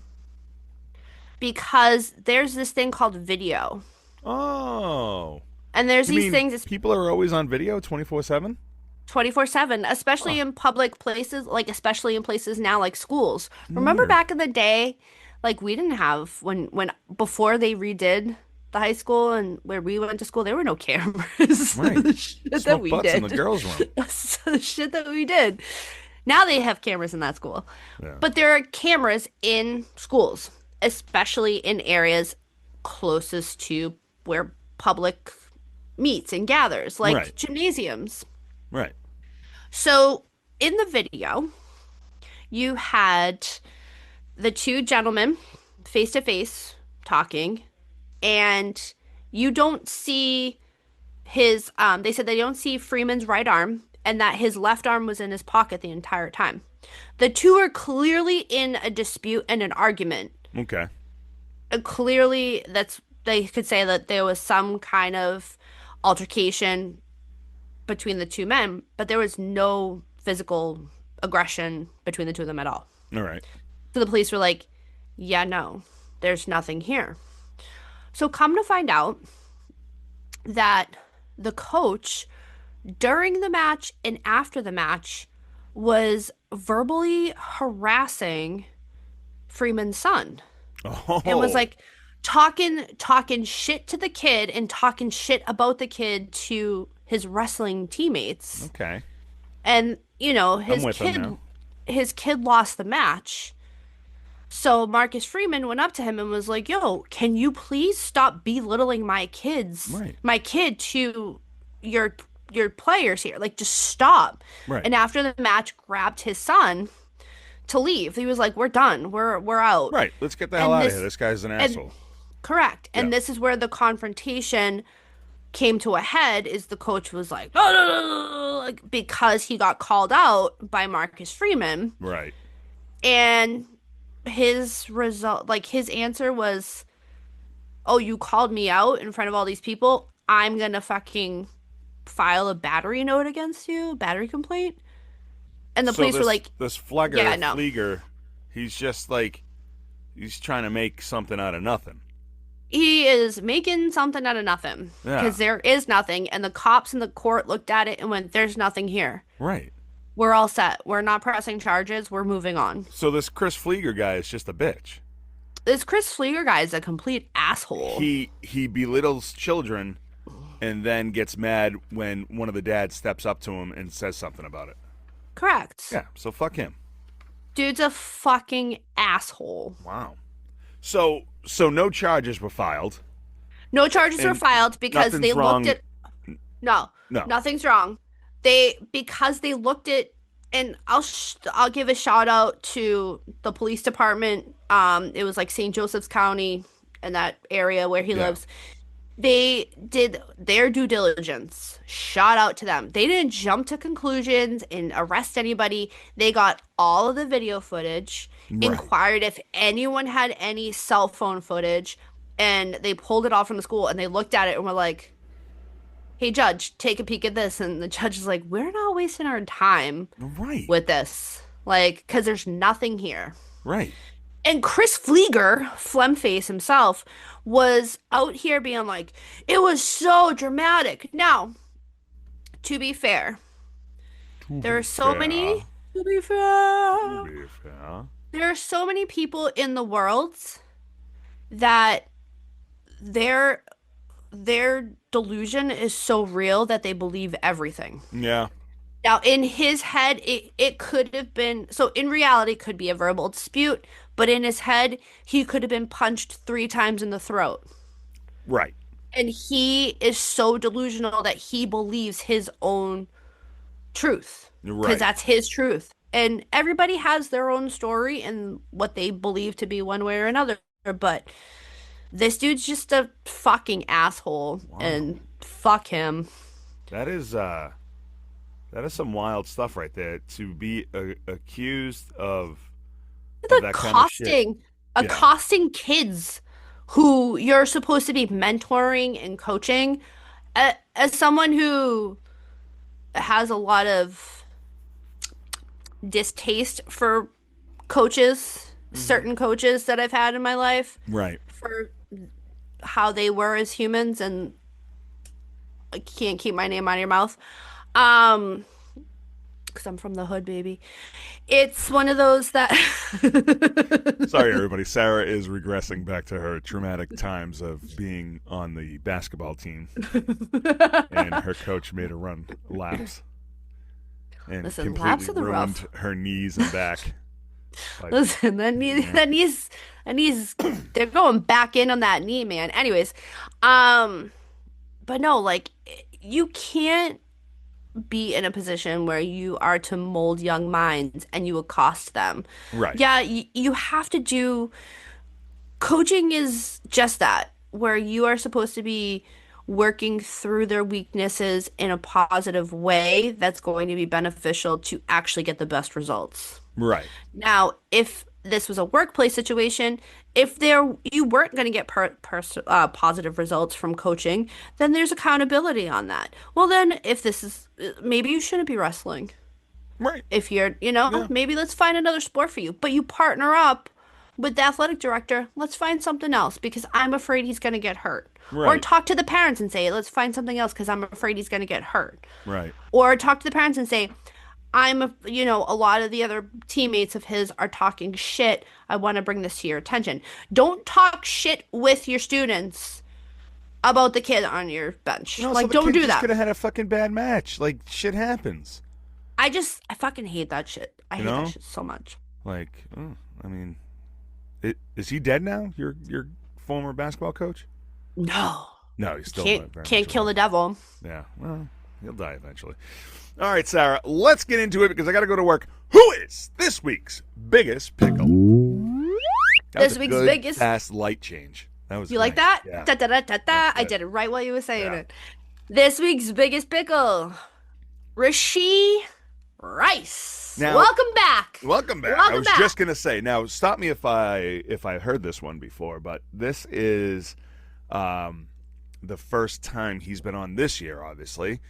Because there's this thing called video. Oh. And there's these things. People are always on video 24/7? 24/7, especially in public places, like especially in places now like schools. Remember back in the day, like we didn't have when before they redid the high school and where we went to school, there were no cameras. Right. The shit that we did in the girls' room. The shit that we did. Now they have cameras in that school. Yeah. But there are cameras in schools, especially in areas closest to where public meets and gathers, like gymnasiums. Right. So in the video, you had the two gentlemen face to face talking, and you don't see his, they said they don't see Freeman's right arm and that his left arm was in his pocket the entire time. The two are clearly in a dispute and an argument. Okay. Clearly, they could say that there was some kind of altercation between the two men, but there was no physical aggression between the two of them at all. All right. So the police were like, yeah, no, there's nothing here. So come to find out that the coach during the match and after the match was verbally harassing Freeman's son and was Oh, like talking shit to the kid and talking shit about the kid to his wrestling teammates. okay. And I'm with him now. his kid lost the match. So Marcus Freeman went up to him and was like, "Yo, can you please stop belittling Right, my kid to your players here? Like just stop." right, And after the match grabbed his son to leave. He was like, "We're done. We're out." right. Let's get the hell And out of here. this This guy's an and asshole. correct. Yeah. And this is where the confrontation came to a head is the coach was like, "No, no, no, no, no," like because he got called out by Marcus Freeman. Right. And his answer was, "Oh, you called me out in front of all these people. I'm gonna fucking file a battery note against you, battery complaint." And the So police were this like, this "Yeah, no." Flieger, he's just like he's trying to make something out of nothing. He is making something out of nothing Yeah. because there is nothing. And the cops in the court looked at it and went, "There's nothing here. Right. We're all set. We're not pressing charges. We're moving on." So this Chris Flieger guy is just a bitch. This Chris Fleer guy is a complete asshole. He belittles children and then gets mad when one of the dads steps up to him and says something about it. Correct. Yeah, so fuck him. Dude's a fucking asshole. Wow. So no charges were filed No charges were and filed because nothing's they looked wrong. at no, No. nothing's wrong. Because they looked at and I'll give a shout out to the police department. It was like St. Joseph's County and that area where he Yeah. lives. They did their due diligence. Shout out to them. They didn't jump to conclusions and arrest anybody. They got all of the video footage, Right. inquired if anyone had any cell phone footage, and they pulled it all from the school and they looked at it and were like, "Hey, judge, take a peek at this." And the judge is like, "We're not wasting our time Right. with this. Like, because there's nothing here." Right. And Chris Flieger, Flemface himself, was out here being like, "It was so dramatic." Now, to be fair, To there be are so fair. many, to be To fair, be fair. there are so many people in the world that their their delusion is so real that they believe everything. Yeah. Now, in his head, it could have been, so in reality, it could be a verbal dispute, but in his head, he could have been punched 3 times in the throat. Right. And he is so delusional that he believes his own truth because Right. that's his truth. And everybody has their own story and what they believe to be one way or another. But this dude's just a fucking asshole Wow. and fuck him. That is some wild stuff right there. To be accused of that kind of shit. Yeah. Accosting kids who you're supposed to be mentoring and coaching. As someone who has a lot of distaste for coaches, certain coaches that I've had in my life, Right. for how they were as humans, and I can't keep my name out of your mouth. Because I'm from the hood, baby. It's one of those that Sorry, everybody. Sarah is regressing back to her traumatic times of being on the basketball team, and her coach made her run laps, and Listen, completely laps are the ruined rough. her knees and back. Like, Listen, that knees, they're going back in on that knee, man. Anyways, but no, like you can't be in a position where you are to mold young minds and you accost them. right. Yeah, you have to do coaching is just that, where you are supposed to be working through their weaknesses in a positive way that's going to be beneficial to actually get the best results. Right. Now, if this was a workplace situation, if there you weren't going to get positive results from coaching, then there's accountability on that. Well, then if this is maybe you shouldn't be wrestling. Right. If you're, Yeah. maybe let's find another sport for you, but you partner up with the athletic director, let's find something else because I'm afraid he's going to get hurt. Or Right. talk to the parents and say, let's find something else because I'm afraid he's going to get hurt. Right. Or talk to the parents and say, a lot of the other teammates of his are talking shit. I want to bring this to your attention. Don't talk shit with your students about the kid on your bench. No, so Like, the don't kid do just that. could have had a fucking bad match. Like, shit happens. I fucking hate that shit. I You hate that know? shit so much. Like, I mean, is he dead now? Your former basketball coach? No. No, he's still Can't very can't much kill alive. the devil. Yeah, well, he'll die eventually. All right, Sarah, let's get into it because I got to go to work. Who is this week's biggest pickle? That was This a week's good, biggest. fast light change. That was You nice. like that? Yeah. Da, da, da, da, da. That's I good. did it right while you were saying Yeah. it. This week's biggest pickle, Rasheed Rice. Now- Welcome back. Welcome back. I Welcome was back. just gonna say. Now, stop me if I heard this one before, but this is the first time he's been on this year, obviously.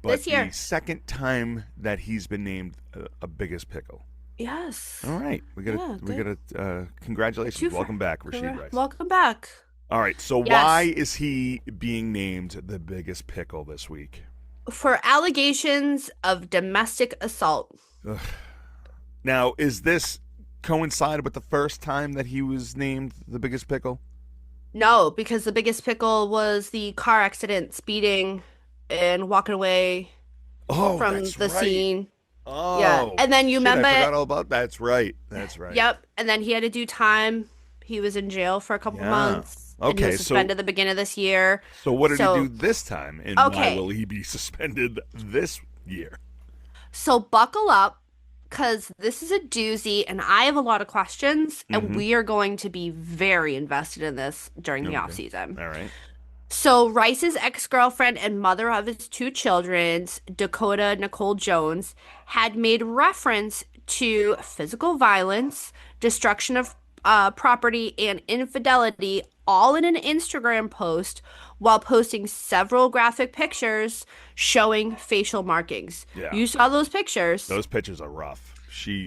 But This year. the second time that he's been named a biggest pickle. Yes. All right, we got congratulations. Two for- Welcome back, Rasheed Correct. Rice. Welcome back. All right, so Yes. why is he being named the biggest pickle this week? For allegations of domestic assault. Now, is this coincided with the first time that he was named the biggest pickle? No, because the biggest pickle was the car accident, speeding and walking away Oh, from that's the right. scene. Oh, Yeah. And then you shit, remember I it? forgot all about that. That's right. That's right. Yep. And then he had to do time. He was in jail for a couple Yeah. months. And he Okay, was suspended at the beginning of this year. So what did So- he do this time, and why Okay. will he be suspended this year? So buckle up, because this is a doozy, and I have a lot of questions, and we are going to be very invested in this during the off season. All right. So Rice's ex-girlfriend and mother of his two children, Dakota Nicole Jones, had made reference to physical violence, destruction of property, and infidelity all in an Instagram post while posting several graphic pictures showing facial markings. Yeah. You saw those pictures. Those pictures are rough.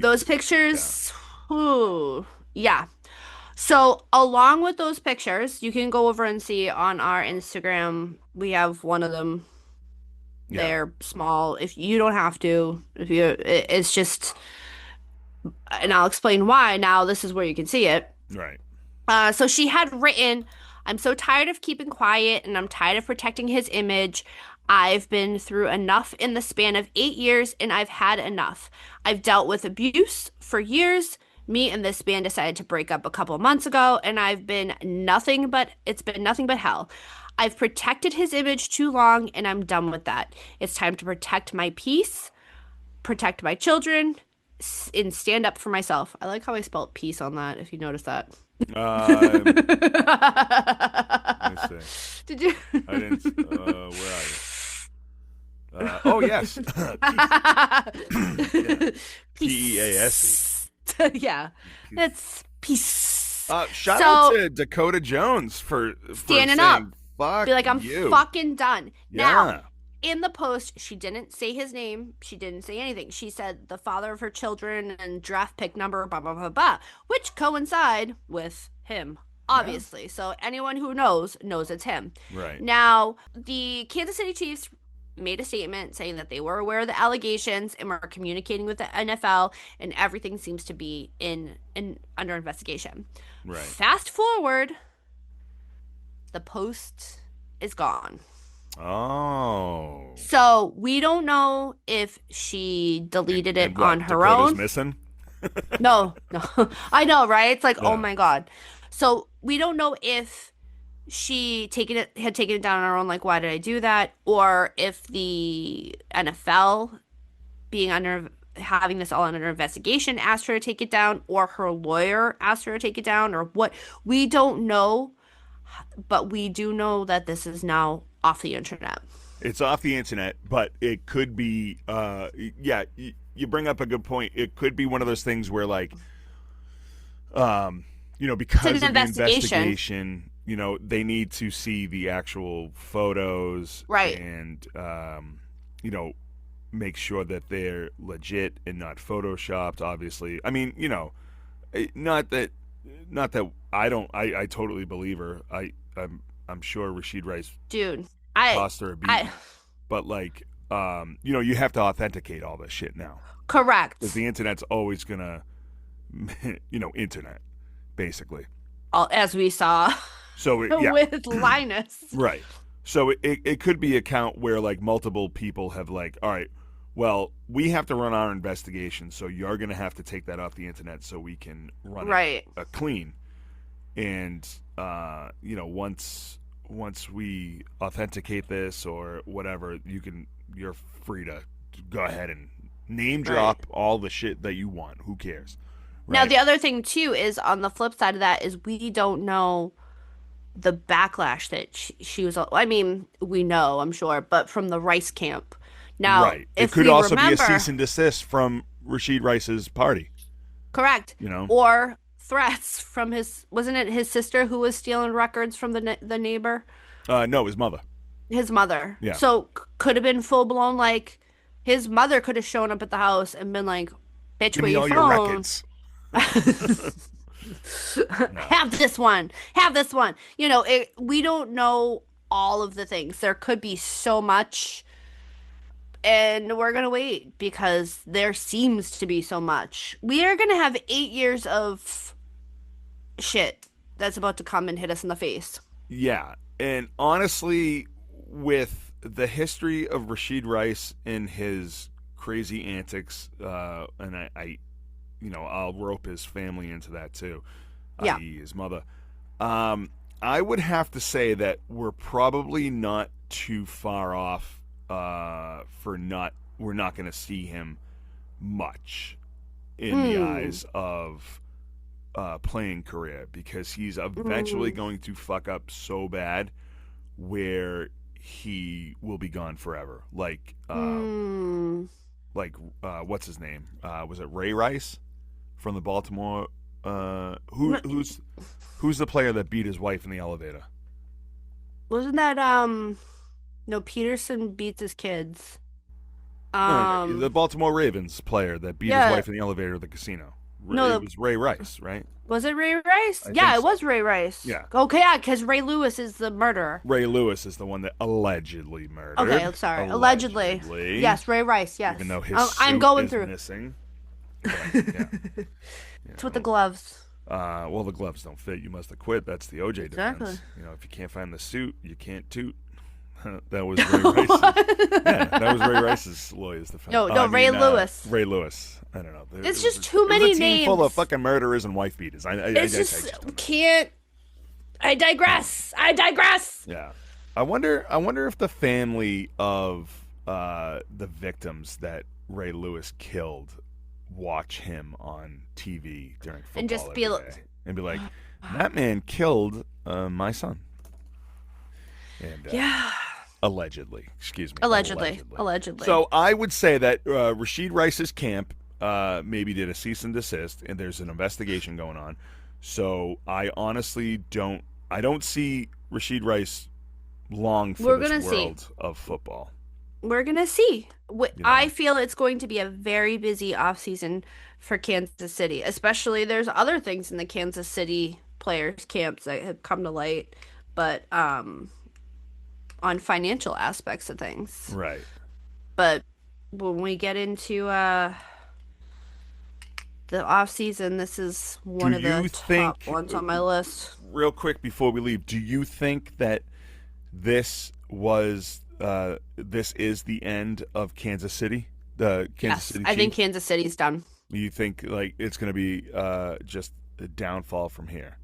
Those pictures, ooh, yeah. So along with those pictures, you can go over and see on our Instagram. We have one of them. Yeah. They're small. If you don't have to, it's just, and I'll explain why. Now this is where you can see it. Right. So she had written, I'm so tired of keeping quiet and I'm tired of protecting his image. I've been through enough in the span of 8 years and I've had enough. I've dealt with abuse for years. Me and this band decided to break up a couple months ago and it's been nothing but hell. I've protected his image too long and I'm done with that. It's time to protect my peace, protect my children, and stand up for myself. I like how I spelled peace on that, if you notice that. Let me see. Did you? I didn't. Where are you? Oh yes. Peace. Yeah, it's peace. Shout So- out to Dakota Jones for Standing saying, up. Fuck Be like, I'm you. fucking done. Yeah. Now, in the post, she didn't say his name. She didn't say anything. She said the father of her children and draft pick number, blah, blah, blah, blah, which coincide with him, obviously. So anyone who knows it's him. Right. Now, the Kansas City Chiefs made a statement saying that they were aware of the allegations and were communicating with the NFL, and everything seems to be in under investigation. Right. Fast forward, the post is gone. Oh. So we don't know if she deleted it And what, on her Dakota's own. missing? No. I know, right? It's like, Yeah. oh my God. So we don't know if she had taken it down on her own, like, why did I do that? Or if the NFL having this all under investigation asked her to take it down, or her lawyer asked her to take it down, or what. We don't know, but we do know that this is now off the internet. It's off the internet, but it could be, you bring up a good point. It could be one of those things where, like, because of the investigation, they need to see the actual photos. Right. And, make sure that they're legit and not photoshopped, obviously. I mean, not that not that I don't. I totally believe her. I'm sure Rashid Rice Dude, I tossed her a I beating, but like, you have to authenticate all this shit now because correct. the internet's always gonna, internet basically. As we saw So yeah, with Linus. right. So it could be a count where like multiple people have like, all right, well, we have to run our investigation, so you're gonna have to take that off the internet so we can run it Right. clean. And once we authenticate this or whatever, you're free to go ahead and name Right. drop all the shit that you want. Who cares, Now, right? the other thing too is on the flip side of that is we don't know the backlash that she was. I mean, we know, I'm sure, but from the Rice camp. Now, Right. It if could we also be a cease remember, and desist from Rashid Rice's party. correct, You know. or threats from wasn't it his sister who was stealing records from the neighbor, No, his mother. his mother. Yeah. So could have been full blown like his mother could have shown up at the house and been like, "Bitch, Give where me your all your phone?" records. No. Have this one. Have this one. We don't know all of the things. There could be so much, and we're gonna wait because there seems to be so much. We are gonna have 8 years of shit that's about to come and hit us in the face. Yeah. And honestly, with the history of Rashid Rice and his crazy antics, and I'll rope his family into that too, Yeah. i.e., his mother. I would have to say that we're probably not too far off. We're not going to see him much in the Hmm. eyes of playing career because he's eventually Hmm. going to fuck up so bad where he will be gone forever. Hmm. What's his name? Was it Ray Rice from the Baltimore? Who's the player that beat his wife in the elevator? Wasn't that no, Peterson beats his kids. No, the Um Baltimore Ravens player that beat his yeah, wife in the elevator at the casino. It no, was Ray Rice, right? was it Ray Rice? I Yeah, think it so. was Ray Rice. Yeah. Okay, yeah, because Ray Lewis is the murderer. Ray Lewis is the one that allegedly Okay, murdered. I'm sorry. Allegedly. Allegedly. Yes, Ray Rice, Even yes. though his I'm suit going is through. missing. But, yeah. You It's with the know. gloves. Well, the gloves don't fit. You must have quit. That's the OJ Exactly. defense. If you can't find the suit, you can't toot. That was Ray Rice's. Yeah, that was Ray Rice's lawyer's defense. No, Ray Lewis. Ray Lewis. I don't know. It's just too It many was a team full of names. fucking murderers and wife beaters. I It's just just don't know. can't. I digress. I digress. Yeah. I wonder if the family of the victims that Ray Lewis killed watch him on TV during football And just every be day and be like, that man killed my son. And yeah. allegedly, excuse me, Allegedly. So I would say that Rashid Rice's camp maybe did a cease and desist, and there's an investigation going on. So I honestly don't see Rashid Rice long for We're this gonna see. world of football. We're gonna see. You I know, feel it's going to be a very busy offseason for Kansas City, especially there's other things in the Kansas City players camps that have come to light, but on financial aspects of things. right? But when we get into the off season, this is one Do of the you top think, ones on my list. real quick before we leave, do you think that this is the end of Kansas City, the Kansas Yes, City I think Chiefs? Kansas City's done. You think like it's going to be just a downfall from here?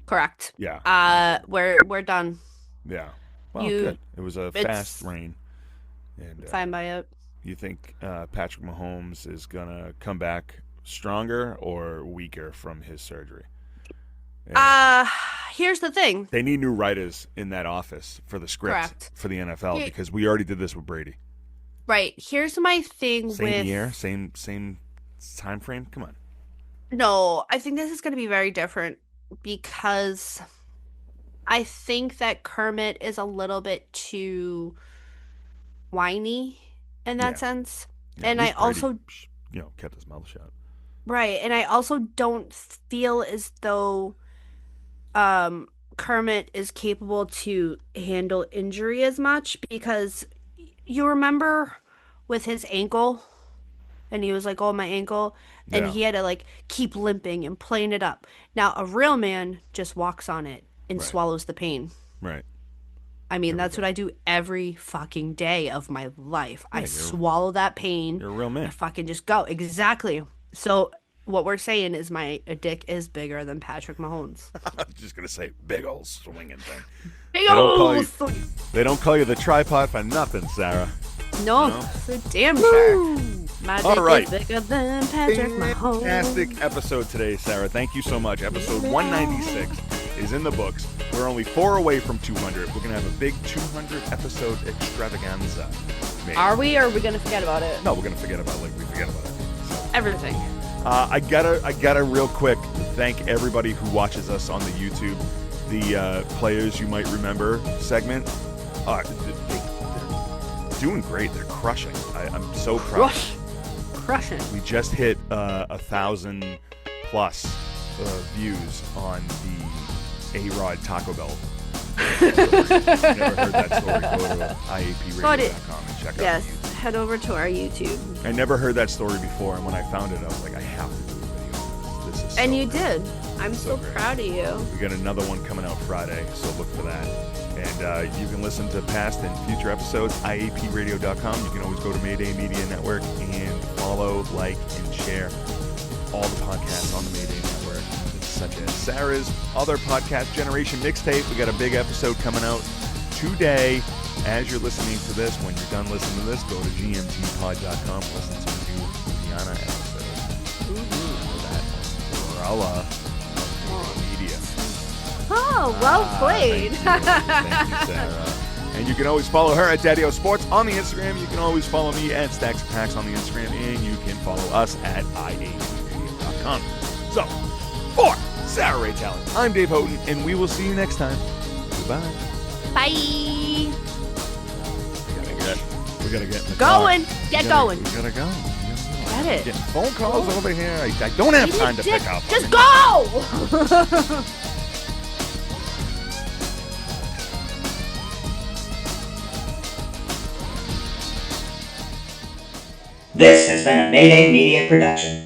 Correct. Yeah, We're done. yeah. Well, You, good. It was a fast it's rain, and fine by it. you think Patrick Mahomes is going to come back stronger or weaker from his surgery? Yeah. Uh, Here's the thing. They need new writers in that office for the script Correct. for the NFL Here- because we already did this with Brady. Right. Here's my thing Same with year, same time frame. Come on. no, I think this is going to be very different because I think that Kermit is a little bit too whiny in that Yeah. sense. Yeah, And at I least Brady, also kept his mouth shut. Right. And I also don't feel as though um Kermit is capable to handle injury as much because you remember with his ankle and he was like, "Oh, my ankle," and Yeah, he had to like keep limping and playing it up. Now, a real man just walks on it and right, swallows the pain. right. I mean, that's what Everybody. I do every fucking day of my life. I Yeah, swallow that pain. you're a real I man. fucking just go. Exactly. So what we're saying is my dick is bigger than Patrick Mahomes. I was just gonna say big old swinging thing. Big They don't call ol' you. They don't call you the tripod for nothing, Sarah. No, No? for damn sure. My All dick right. is bigger than Patrick Mahomes. Fantastic episode today, Sarah. Thank you so much. Episode 196 is in the books. We're only 4 away from 200. We're gonna have a big 200 episode extravaganza. Maybe. Are we, or are we gonna forget about it? No, we're gonna forget about it like we forget about it. So. Everything. I gotta real quick thank everybody who watches us on the YouTube. The players you might remember segment. They're doing great. They're crushing. I'm so proud. Crushing. We just hit 1,000 plus views on the A-Rod Taco Bell. If you never heard that story, go to iapradio.com and check out Yes, the YouTube. head over to our YouTube. I never heard that story before, and when I found it, I was like, I have to do a video on this. This is so And you great. did. I'm so great. proud of you. We got another one coming out Friday, so look for that. And you can listen to past and future episodes, iapradio.com. You can always go to Mayday Media Network and follow, like, and share all the podcasts on the Mayday Network, such as Sarah's other podcast, Generation Mixtape. We got a big episode coming out today. As you're listening to this, when you're done listening to this, go to gmtpod.com, listen to the new Rihanna episode. For that umbrella of media. Oh, well played. Thank you, Sarah. And you can always follow her at Daddy O Sports on the Instagram. You can always follow me at Stacks of Packs on the Instagram. And you can follow us at iapradio.com. So, for Sarah Ray Talent, I'm Dave Houghton, and we will see you next time. Goodbye. Bye. We gotta get in the Going. car. Get going. We gotta go. Get it. Getting phone calls over here. I don't have time to pick up. Just go! This has been a Mayday Media production.